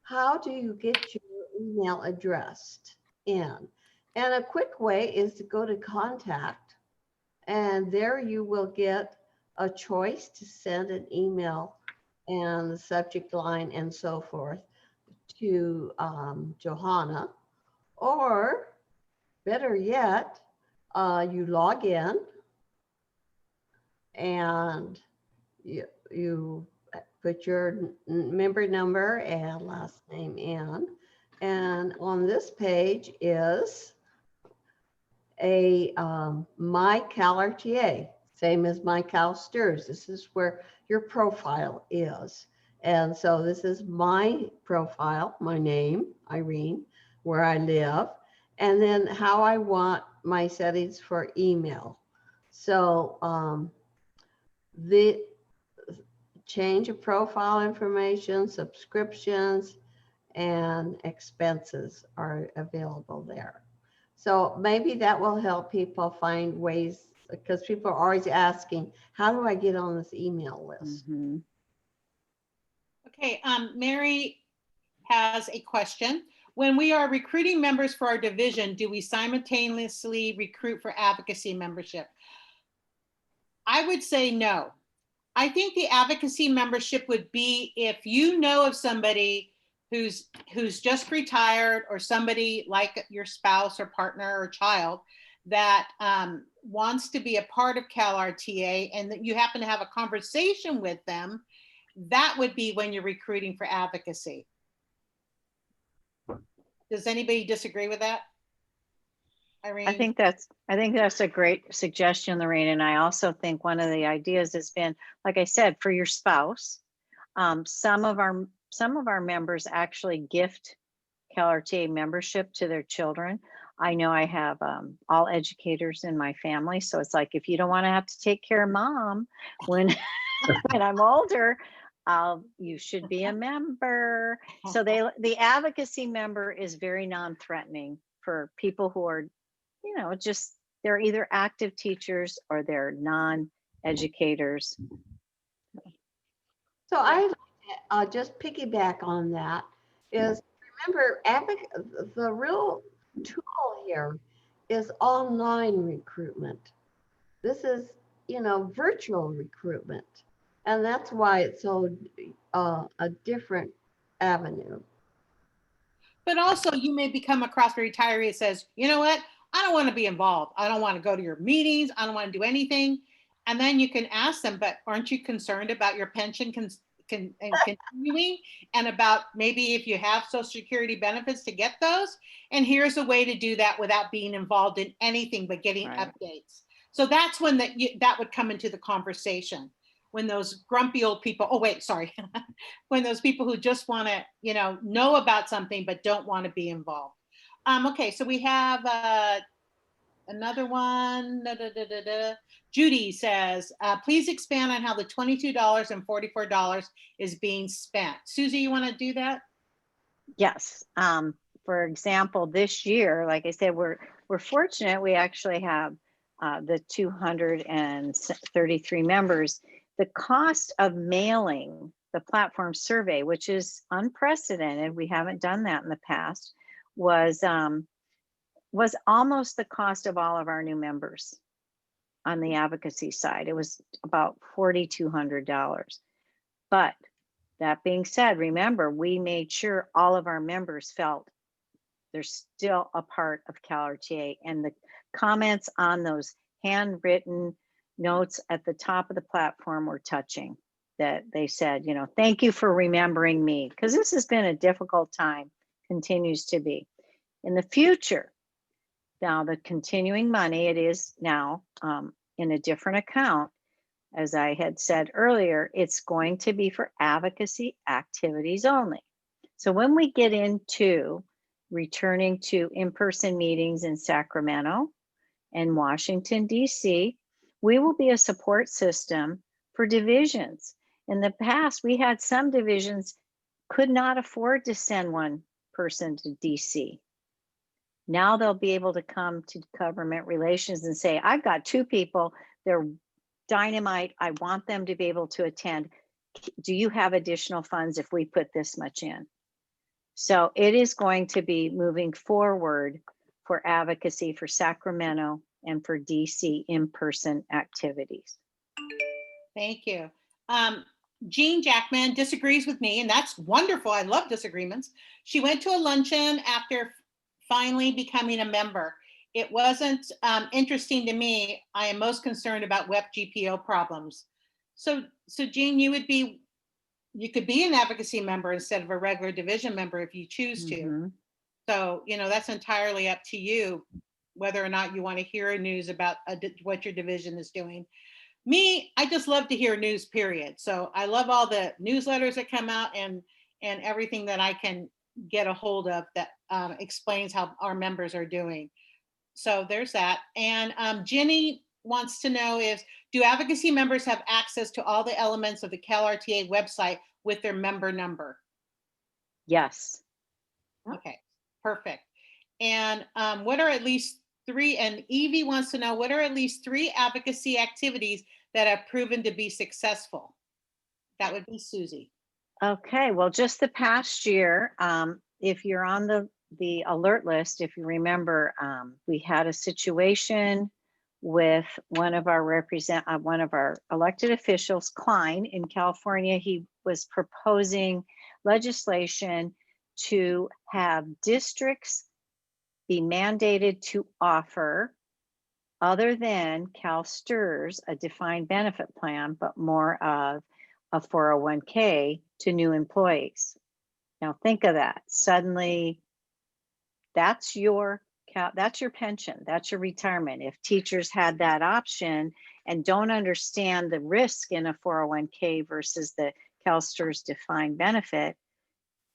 how do you get your email addressed in? And a quick way is to go to contact, and there you will get a choice to send an email and the subject line and so forth to Johanna, or better yet, you log in and you put your member number and last name in. And on this page is a My CalRTA, same as My CalSTRS. This is where your profile is. And so this is my profile, my name, Irene, where I live, and then how I want my settings for email. So the change of profile information, subscriptions, and expenses are available there. So maybe that will help people find ways, because people are always asking, how do I get on this email list? Okay, Mary has a question. When we are recruiting members for our division, do we simultaneously recruit for advocacy membership? I would say no. I think the advocacy membership would be if you know of somebody who's just retired, or somebody like your spouse or partner or child that wants to be a part of CalRTA, and that you happen to have a conversation with them, that would be when you're recruiting for advocacy. Does anybody disagree with that? Irene? I think that's a great suggestion, Lorraine. And I also think one of the ideas has been, like I said, for your spouse. Some of our members actually gift CalRTA membership to their children. I know I have all educators in my family, so it's like, if you don't want to have to take care of mom when when I'm older, You should be a member. So the advocacy member is very non-threatening for people who are, just, they're either active teachers or they're non-educators. So I just piggyback on that is, remember, the real tool here is online recruitment. This is, virtual recruitment. And that's why it's so a different avenue. But also you may become across a retiree that says, you know what? I don't want to be involved. I don't want to go to your meetings. I don't want to do anything. And then you can ask them, but aren't you concerned about your pension continuing, and about maybe if you have Social Security benefits to get those? And here's a way to do that without being involved in anything but getting Right. updates. So that's when that would come into the conversation. When those grumpy old people, oh wait, sorry. When those people who just want to, know about something but don't want to be involved. Okay, so we have another one. Judy says, please expand on how the $22 and $44 is being spent. Susie, you want to do that? Yes. For example, this year, like I said, we're fortunate. We actually have the 233 members. The cost of mailing the platform survey, which is unprecedented, we haven't done that in the past, was almost the cost of all of our new members on the advocacy side. It was about $4,200. But that being said, remember, we made sure all of our members felt they're still a part of CalRTA, and the comments on those handwritten notes at the top of the platform were touching. That they said, thank you for remembering me, because this has been a difficult time, continues to be. In the future, now the continuing money, it is now in a different account. As I had said earlier, it's going to be for advocacy activities only. So when we get into returning to in-person meetings in Sacramento and Washington, D.C., we will be a support system for divisions. In the past, we had some divisions could not afford to send one person to D.C. Now they'll be able to come to government relations and say, I've got 2 people, they're dynamite, I want them to be able to attend. Do you have additional funds if we put this much in? So it is going to be moving forward for advocacy for Sacramento and for DC in-person activities. Thank you. Jean Jackman disagrees with me, and that's wonderful. I love disagreements. She went to a luncheon after finally becoming a member. It wasn't interesting to me. I am most concerned about WEP GPO problems. So Jean, you could be an advocacy member instead of a regular division member if you choose to. Mm-hmm. So, that's entirely up to you, whether or not you want to hear news about what your division is doing. Me, I just love to hear news, period. So I love all the newsletters that come out and everything that I can get a hold of that explains how our members are doing. So there's that. And Jenny wants to know do advocacy members have access to all the elements of the CalRTA website with their member number? Yes. Okay, perfect. And what are at least 3, and Evie wants to know, what are at least 3 advocacy activities that have proven to be successful? That would be Susie. Okay, well, just the past year, if you're on the alert list, if you remember, we had a situation with one of our elected officials, Klein, in California. He was proposing legislation to have districts be mandated to offer, other than CalSTRS, a defined benefit plan, but more of a 401k to new employees. Now think of that. Suddenly, that's your pension, that's your retirement. If teachers had that option and don't understand the risk in a 401k versus the CalSTRS defined benefit,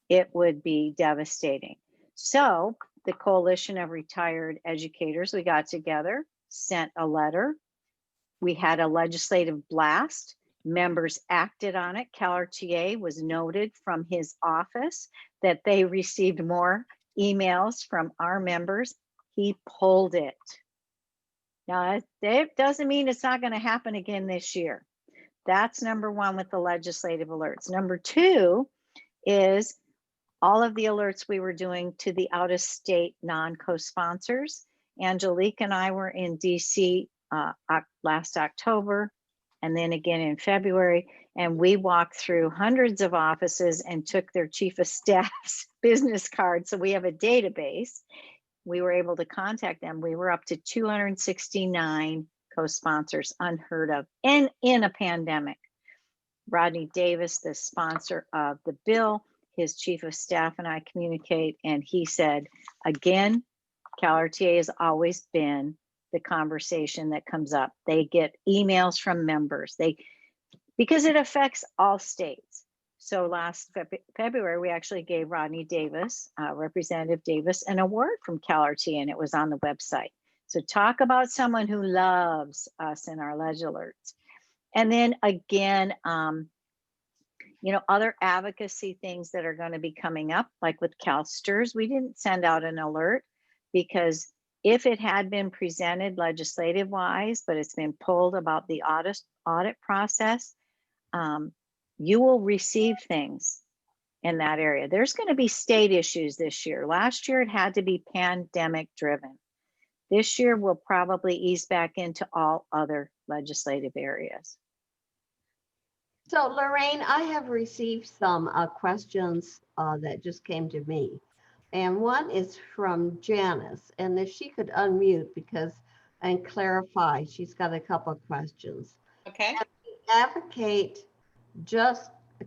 it would be devastating. So the Coalition of Retired Educators, we got together, sent a letter. We had a legislative blast. Members acted on it. CalRTA was noted from his office that they received more emails from our members. He pulled it. Now, it doesn't mean it's not going to happen again this year. That's number one with the legislative alerts. Number two is all of the alerts we were doing to the out-of-state non-co-sponsors. Angelique and I were in DC last October, and then again in February, and we walked through hundreds of offices and took their chief of staff's business cards. So we have a database. We were able to contact them. We were up to 269 co-sponsors, unheard of, and in a pandemic. Rodney Davis, the sponsor of the bill, his chief of staff and I communicate, and he said, again, CalRTA has always been the conversation that comes up. They get emails from members, because it affects all states. So last February, we actually gave Rodney Davis, Representative Davis, an award from CalRTA, and it was on the website. So talk about someone who loves us in our ledge alerts. And then again, other advocacy things that are going to be coming up, like with CalSTRS, we didn't send out an alert because if it had been presented legislative wise, but it's been pulled about the audit process, you will receive things in that area. There's going to be state issues this year. Last year, it had to be pandemic driven. This year, we'll probably ease back into all other legislative areas. So Lorraine, I have received some questions that just came to me. And one is from Janice. And if she could unmute and clarify, she's got a couple of questions. Okay.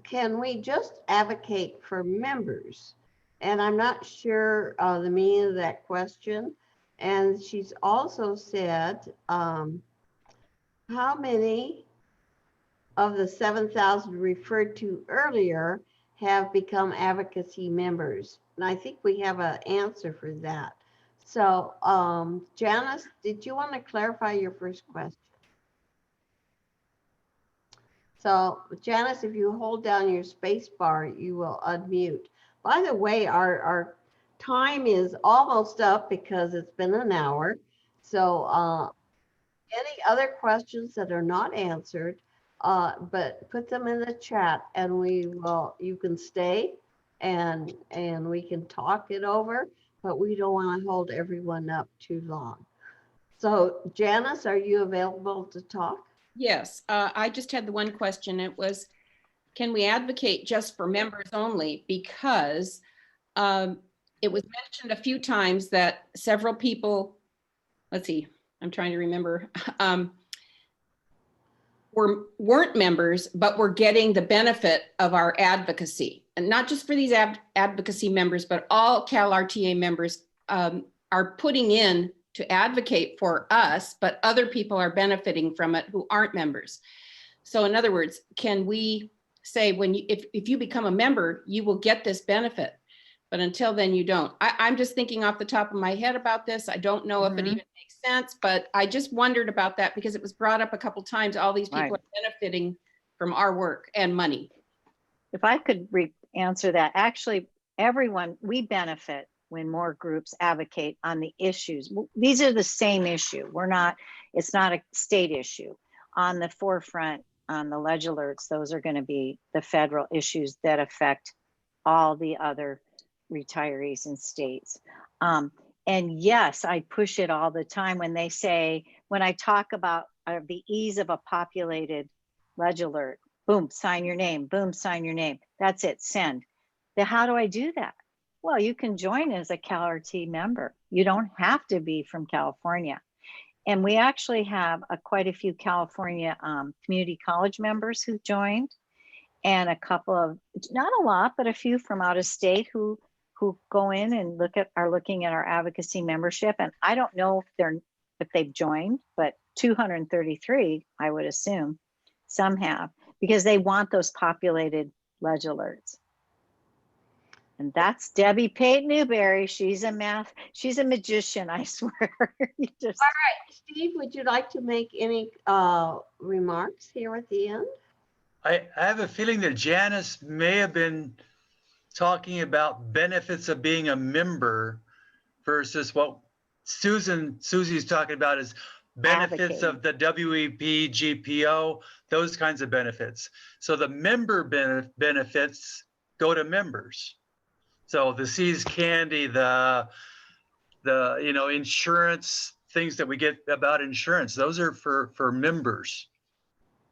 Can we just advocate for members? And I'm not sure the meaning of that question. And she's also said, how many of the 7,000 referred to earlier have become advocacy members? And I think we have an answer for that. So Janice, did you want to clarify your first question? So Janice, if you hold down your space bar, you will unmute. By the way, our time is almost up because it's been an hour. So any other questions that are not answered, but put them in the chat and you can stay and we can talk it over, but we don't want to hold everyone up too long. So Janice, are you available to talk? Yes, I just had the one question. It was, can we advocate just for members only? Because it was mentioned a few times that several people, let's see, I'm trying to remember, weren't members, but were getting the benefit of our advocacy. And not just for these advocacy members, but all CalRTA members are putting in to advocate for us, but other people are benefiting from it who aren't members. So in other words, can we say if you become a member, you will get this benefit, but until then you don't? I'm just thinking off the top of my head about this. I don't know if it even makes sense, but I just wondered about that because it was brought up a couple times. All these people are benefiting from our work and money. If I could answer that, actually, we benefit when more groups advocate on the issues. These are the same issue. It's not a state issue. On the forefront, on the ledge alerts, those are going to be the federal issues that affect all the other retirees in states. And yes, I push it all the time when I talk about the ease of a populated ledge alert, boom, sign your name, boom, sign your name. That's it, send. Then how do I do that? Well, you can join as a CalRTA member. You don't have to be from California. And we actually have quite a few California community college members who joined, and a couple of, not a lot, but a few from out of state who go in and are looking at our advocacy membership. And I don't know if they've joined, but 233, I would assume some have, because they want those populated ledge alerts. And that's Debbie Pate Newberry. She's a magician, I swear. All right, Steve, would you like to make any remarks here at the end? I have a feeling that Janice may have been talking about benefits of being a member versus what Susie's talking about is benefits of the WEP, GPO, those kinds of benefits. So the member benefits go to members. So the Seas Candy, the insurance, things that we get about insurance, those are for members.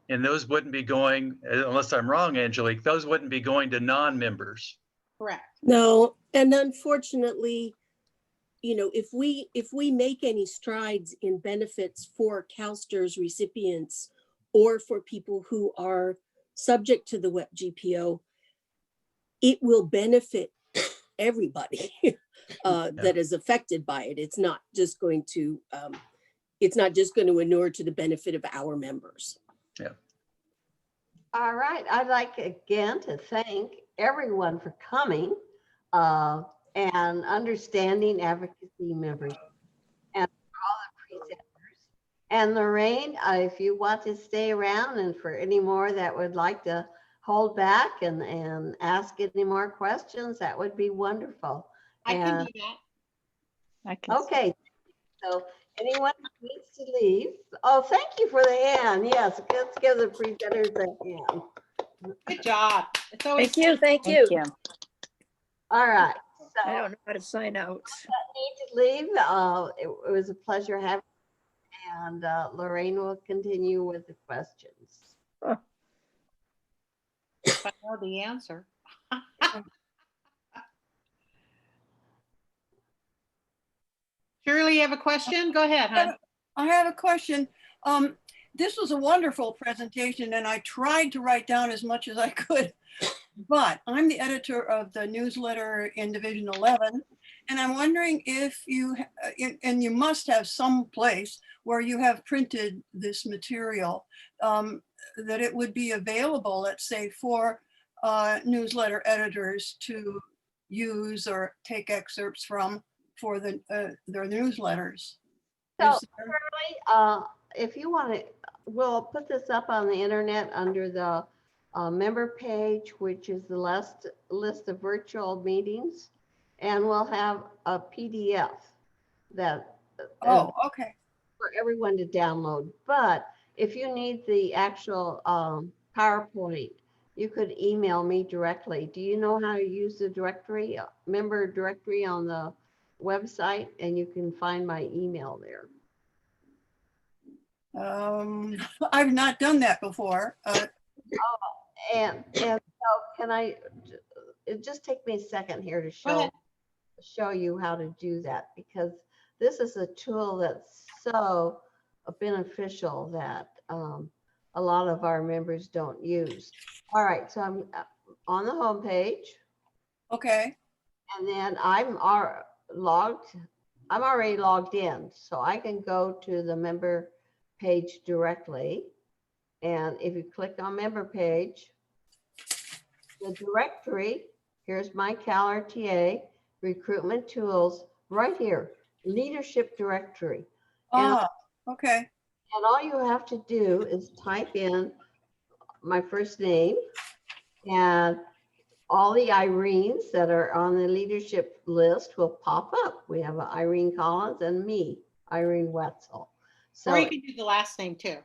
And those wouldn't be going, unless I'm wrong, Angelique, those wouldn't be going to non-members. Correct. No, and unfortunately, if we make any strides in benefits for CalSTRS recipients or for people who are subject to the WEP GPO, it will benefit everybody that is affected by it. It's not just going to inure to the benefit of our members. Yeah. All right. I'd like again to thank everyone for coming and understanding advocacy members and all the presenters. And Lorraine, if you want to stay around and for any more that would like to hold back and ask any more questions, that would be wonderful. I can do that. Okay. So anyone who needs to leave. Oh, thank you for the hand. Yes, let's give the presenters a hand. Good job. It's always Thank you. Thank you. All right. So I don't know how to sign out. need to leave. It was a pleasure having you, and Lorraine will continue with the questions. if I know the answer. Shirley, you have a question? Go ahead, hon. I have a question. This was a wonderful presentation and I tried to write down as much as I could, but I'm the editor of the newsletter in Division 11. And I'm wondering if you, and you must have some place where you have printed this material, that it would be available, let's say, for newsletter editors to use or take excerpts from for their newsletters. So, Shirley, if you want to, we'll put this up on the internet under the member page, which is the list of virtual meetings, and we'll have a PDF that Oh, okay. for everyone to download. But if you need the actual PowerPoint, you could email me directly. Do you know how to use the directory, member directory on the website? And you can find my email there. I've not done that before. And so can I, it just take me a second here to show you how to do that, because this is a tool that's so beneficial that a lot of our members don't use. All right, so I'm on the home page. Okay. And then I'm already logged in, so I can go to the member page directly. And if you click on member page, the directory, here's my CalRTA recruitment tools right here, leadership directory. Ah, okay. And all you have to do is type in my first name and all the Irenes that are on the leadership list will pop up. We have Irene Collins and me, Irene Wetzel. So, Or you can do the last name too.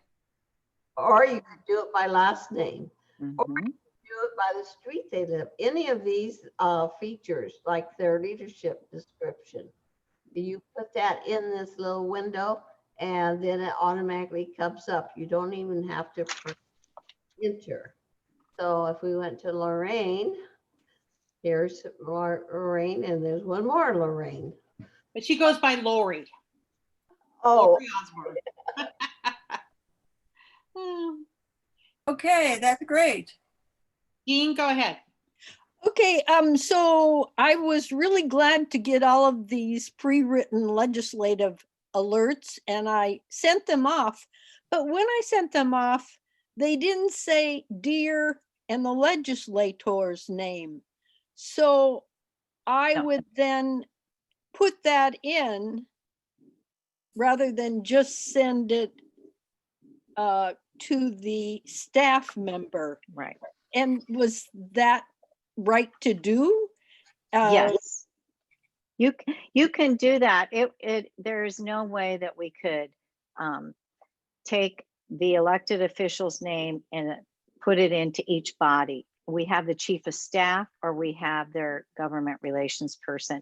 or you can do it by last name, or Mhm. do it by the street they live. Any of these features, like their leadership description, you put that in this little window and then it automatically comes up. You don't even have to press enter. So if we went to Lorraine, here's Lorraine, and there's one more Lorraine. But she goes by Lori. Oh, Lori Osborne. Okay, that's great. Jean, go ahead. Okay, so I was really glad to get all of these pre-written legislative alerts and I sent them off. But when I sent them off, they didn't say dear and the legislator's name. So I would then put that in rather than just send it to the staff member. Right. And was that right to do? Yes. You can do that. There's no way that we could take the elected official's name and put it into each body. We have the chief of staff or we have their government relations person,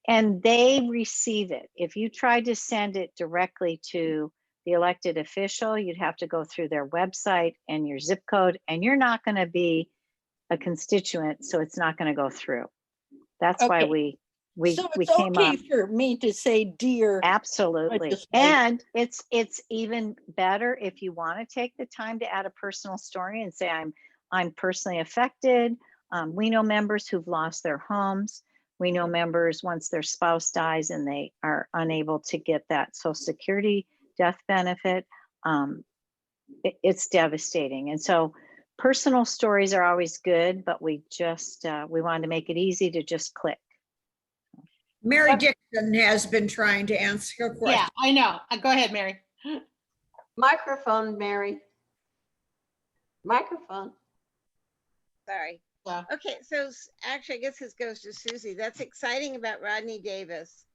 and they receive it. If you tried to send it directly to the elected official, you'd have to go through their website and your zip code, and you're not going to be a constituent, so it's not going to go through. That's why Okay. we So we it's came okay up. for me to say dear. Absolutely. legislator. And it's even better if you want to take the time to add a personal story and say, I'm personally affected. We know members who've lost their homes. We know members once their spouse dies and they are unable to get that Social Security death benefit. It's devastating. And so personal stories are always good, but we wanted to make it easy to just click. Mary Dixon has been trying to answer your question. Yeah, I know. Go ahead, Mary. Microphone, Mary. Microphone. Sorry. Yeah. Okay, so actually, I guess this goes to Susie. That's exciting about Rodney Davis.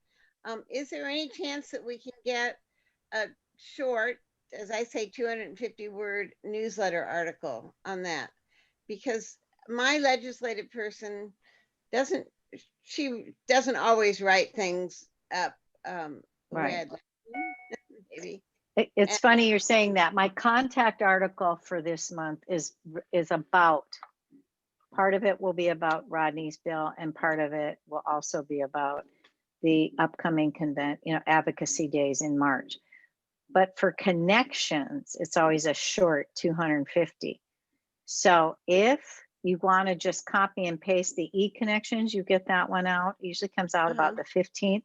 Is there any chance that we can get a short, as I say, 250-word newsletter article on that? Because my legislative person doesn't always write things up. Right. Maybe. It's funny you're saying that. My contact article for this month is about, part of it will be about Rodney's bill and part of it will also be about the upcoming advocacy days in March. But for connections, it's always a short 250. So if you want to just copy and paste the e-connections, you get that one out. It usually comes out about the 15th.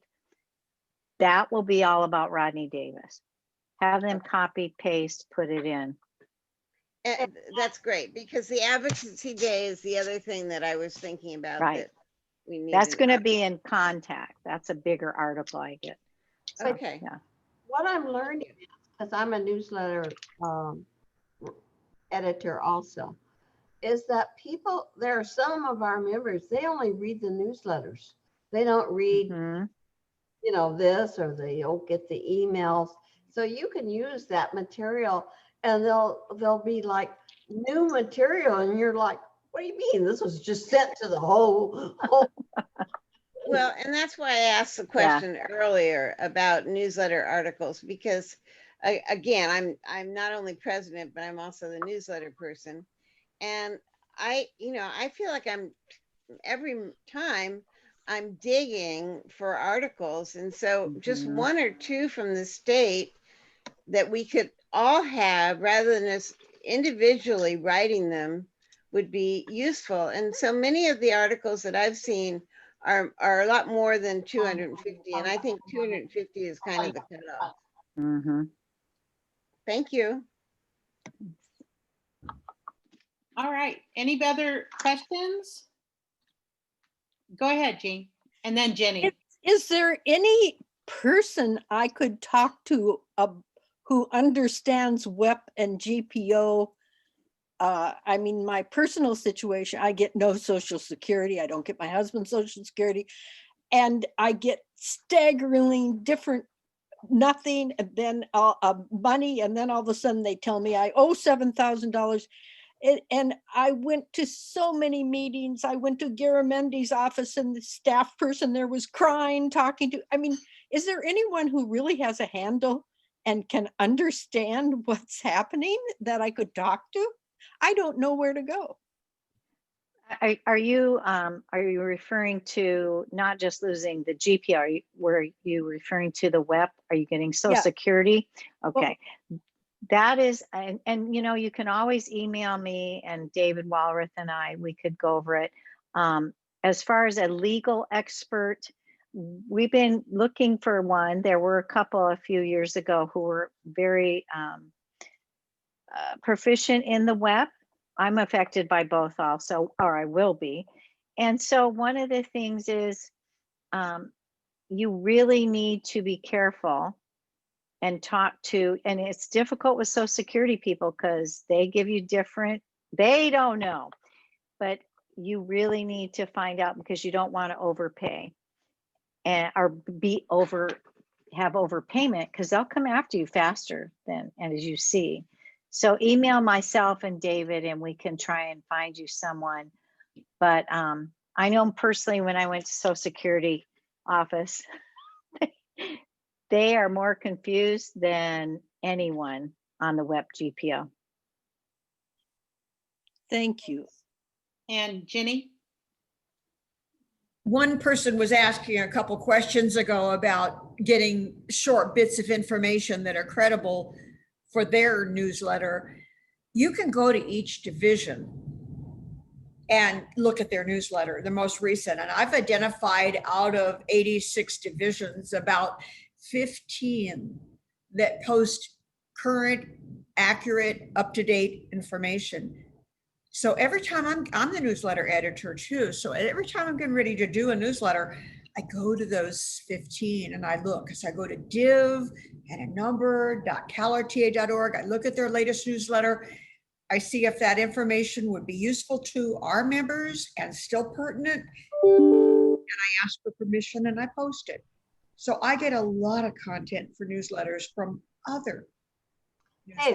That will be all about Rodney Davis. Have them copy, paste, put it in. And that's great, because the advocacy day is the other thing that I was thinking about. Right. That we need. That's going to be in contact. That's a bigger article I get. So, okay. Yeah. What I'm learning, because I'm a newsletter editor also, is that there are some of our members, they only read the newsletters. They don't read, this, or they don't get the emails. So you can use that material and they'll be like new material. And you're like, what do you mean? This was just sent to the whole. Well, and that's why I asked the question earlier about newsletter articles, because again, I'm not only president, but I'm also the newsletter person. And I feel like every time I'm digging for articles. And so just one or two from the state that we could all have, rather than us individually writing them, would be useful. And so many of the articles that I've seen are a lot more than 250. And I think 250 is kind of the cutoff. Thank you. All right. Any other questions? Go ahead, Jean. And then Jenny. Is there any person I could talk to who understands WEP and GPO? I mean, my personal situation, I get no Social Security. I don't get my husband's Social Security. And I get staggeringly different nothing, and then money. And then all of a sudden they tell me I owe $7,000. And I went to so many meetings. I went to Garamendi's office and the staff person there was crying, talking to, I mean, is there anyone who really has a handle and can understand what's happening that I could talk to? I don't know where to go. Are you referring to not just losing the GPR? Were you referring to the WEP? Are you getting Social Security? Okay. Well, that is, and you can always email me and David Walrath and we could go over it. As far as a legal expert, we've been looking for one. There were a couple a few years ago who were very proficient in the WEP. I'm affected by both also, or I will be. And so one of the things is you really need to be careful and talk to, and it's difficult with Social Security people because they give you different, they don't know, but you really need to find out because you don't want to overpay and or have overpayment because they'll come after you faster than, and as you see. So email myself and David and we can try and find you someone. But I know personally when I went to Social Security office, they are more confused than anyone on the web GPO. Thank you. And Ginny? One person was asking a couple questions ago about getting short bits of information that are credible for their newsletter. You can go to each division and look at their newsletter, the most recent. And I've identified out of 86 divisions, about 15 that post current, accurate, up-to-date information. So every time I'm the newsletter editor too. So every time I'm getting ready to do a newsletter, I go to those 15 and I look. So I go to div and a number.calrta.org. I look at their latest newsletter. I see if that information would be useful to our members and still pertinent. And I ask for permission and I post it. So I get a lot of content for newsletters from other newsletters. Hey,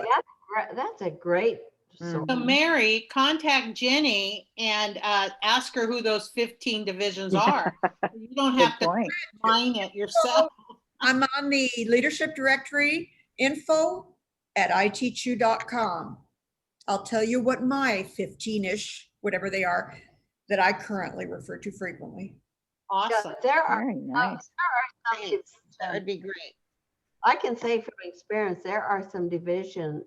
that's a great source. So Mary, contact Jenny and ask her who those 15 divisions are. You don't have to mine it yourself. So I'm on the leadership directory info@iteachu.com. I'll tell you what my 15-ish, whatever they are, that I currently refer to frequently. Awesome. There are, Very nice. That would be great. I can say from experience, there are some division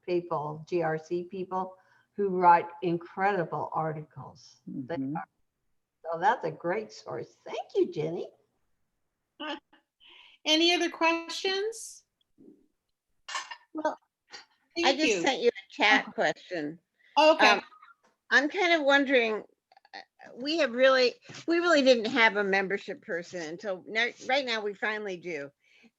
people, GRC people, who write incredible articles. Mhm. So that's a great source. Thank you, Jenny. Any other questions? Well, Thank I just you. sent you a chat question. Okay. I'm kind of wondering, we really didn't have a membership person until right now we finally do.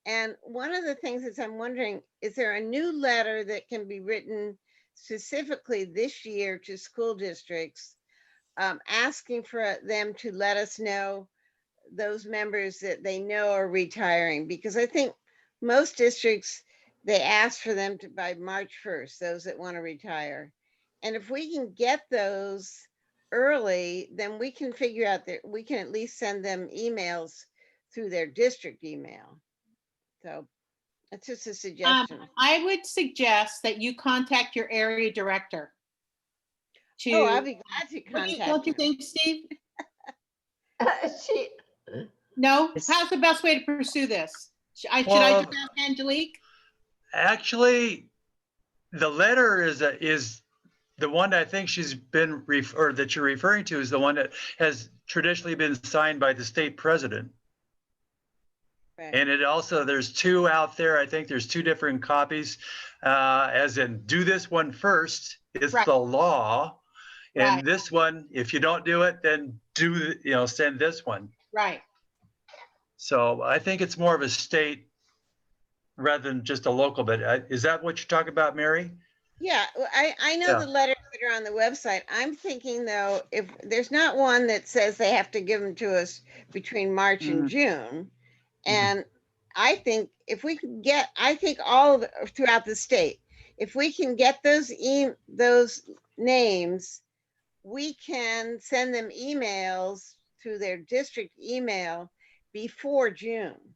And one of the things is I'm wondering, is there a new letter that can be written specifically this year to school districts, asking for them to let us know those members that they know are retiring? Because I think most districts, they ask for them to by March 1st, those that want to retire. And if we can get those early, then we can figure out that we can at least send them emails through their district email. So that's just a suggestion. I would suggest that you contact your area director. Oh, I'll be glad to contact Don't you her. think, Steve? She, No? How's the best way to pursue this? Should I Well, just ask Angelique? Actually, the letter is the one I think she's been or that you're referring to is the one that has traditionally been signed by the state president. Right. And it also, there's two out there. I think there's two different copies, as in do this one first is Right. the law. And Right. this one, if you don't do it, then send this one. Right. So I think it's more of a state rather than just a local, but is that what you're talking about, Mary? Yeah, well, I know Yeah. the letters that are on the website. I'm thinking though, if there's not one that says they have to give them to us between March and June. And I think if we can get, I think throughout the state, if we can get those names, we can send them emails through their district email before June.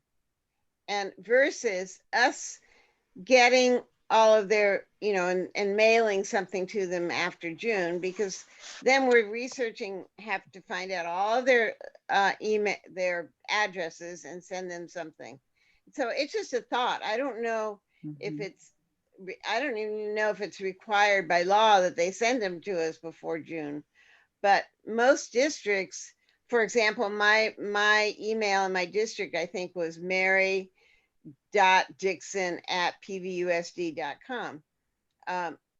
And versus us getting all of their, and mailing something to them after June, because then we're have to find out all of their email, their addresses and send them something. So it's just a thought. I don't know if I don't even know if it's required by law that they send them to us before June, but most districts, for example, my email in my district, I think was mary.dixon@pvusd.com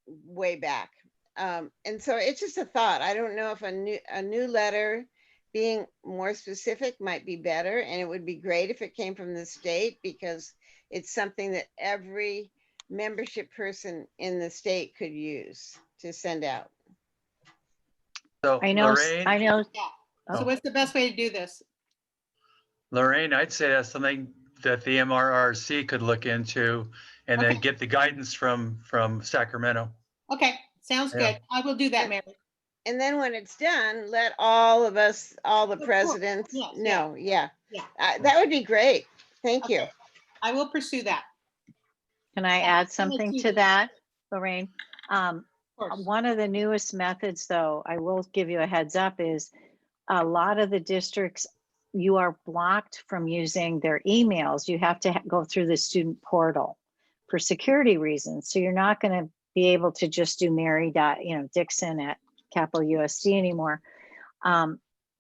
way back. And so it's just a thought. I don't know if a new letter being more specific might be better, and it would be great if it came from the state, because it's something that every membership person in the state could use to send out. So I know, Lorraine, yeah. So what's the best way to do this? Lorraine, I'd say that's something that the MRRC could look into and then Okay. get the guidance from Sacramento. Okay, sounds Yeah. good. I will do that, Mary. And then when it's done, let all of us, all the course. presidents Yes, know. Yeah. Yeah. That would be great. Thank you. Okay. I will pursue that. Can I Yeah, add send it something to to me. that, Lorraine? Of course. One of the newest methods, though, I will give you a heads up, is a lot of the districts, you are blocked from using their emails. You have to go through the student portal for security reasons. So you're not going to be able to just do Dixon at Capital USD anymore.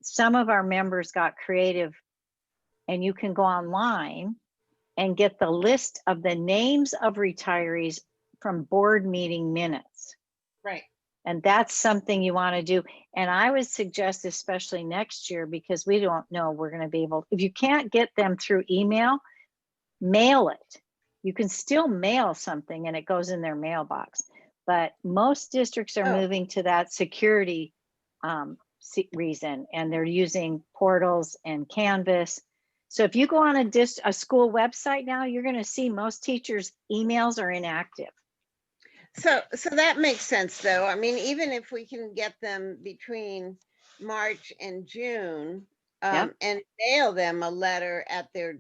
Some of our members got creative, and you can go online and get the list of the names of retirees from board meeting minutes. Right. And that's something you want to do. And I would suggest, especially next year, because we don't know we're going to be able, if you can't get them through email, mail it. You can still mail something and it goes in their mailbox. But most districts are moving to that security reason, and they're using portals and Canvas. So if you go on a school website now, you're going to see most teachers' emails are inactive. So that makes sense, though. I mean, even if we can get them between March and June, Yep. and mail them a letter at their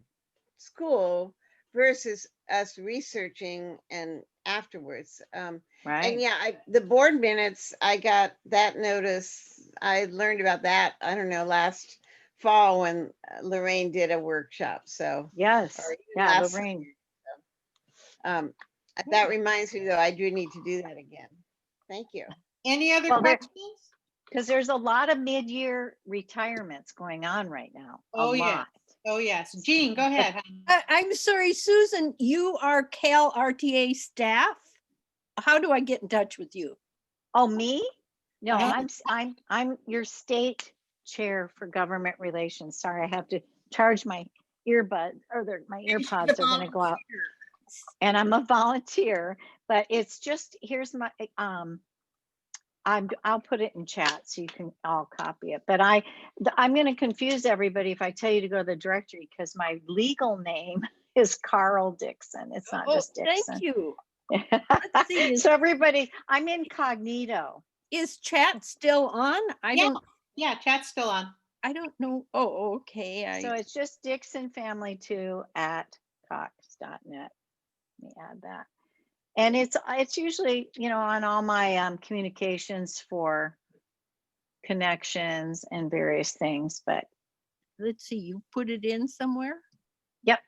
school versus us researching and afterwards. Right. And yeah, the board minutes, I got that notice. I learned about that, I don't know, last fall when Lorraine did a workshop. So Yes. or Yeah, last Lorraine. summer. That reminds me, though, I do need to do that again. Thank you. Any other Well, questions? Because there's a lot of mid-year retirements going on right now. Oh, a yeah. lot. Oh, yes. Jean, go ahead. honey. I'm sorry, Susan, you are CalRTA staff? How do I get in touch with you? Oh, me? No, Uh-huh. I'm your state chair for government relations. Sorry, I have to charge my earbud, or my earpods are going to go out. And I'm a volunteer, but it's just, here's my, I'll put it in chat so you can all copy it. But I'm going to confuse everybody if I tell you to go to the directory, because my legal name is Carl Dixon. It's not just Dixon. Thank you. Let's see, So everybody, I'm incognito. is chat still on? Yeah, chat's still on. I don't know. Oh, okay. So it's just Dixon Family 2 at cox.net. Let me add that. And it's usually, on all my communications for connections and various things, but Let's see, you put it in somewhere? yep.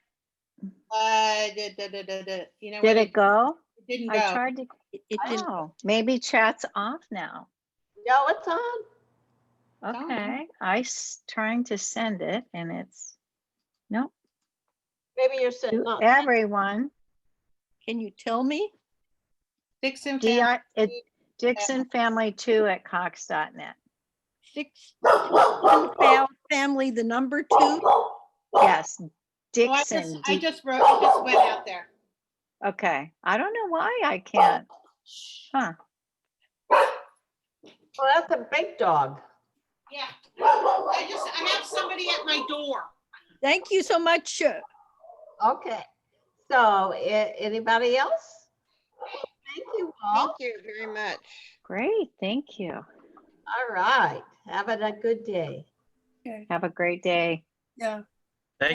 Did Did it go? It didn't I go. tried to. It didn't. Oh, maybe chat's off now. No, it's on. Okay, trying to send it and it's, nope. Maybe you're sitting To on. everyone. Can you tell me? Dixon Dixon Family 2 at cox.net. Family, the number 2? Yes, Oh, Dixon. I just went out there. Okay, I don't know why I can't. Huh. Well, that's a big dog. Yeah. I have somebody at my door. Thank you so much. Okay. So anybody else? Thank you all. Thank you very much. Great, thank you. All right. Have a good day. Have a great day. Yeah.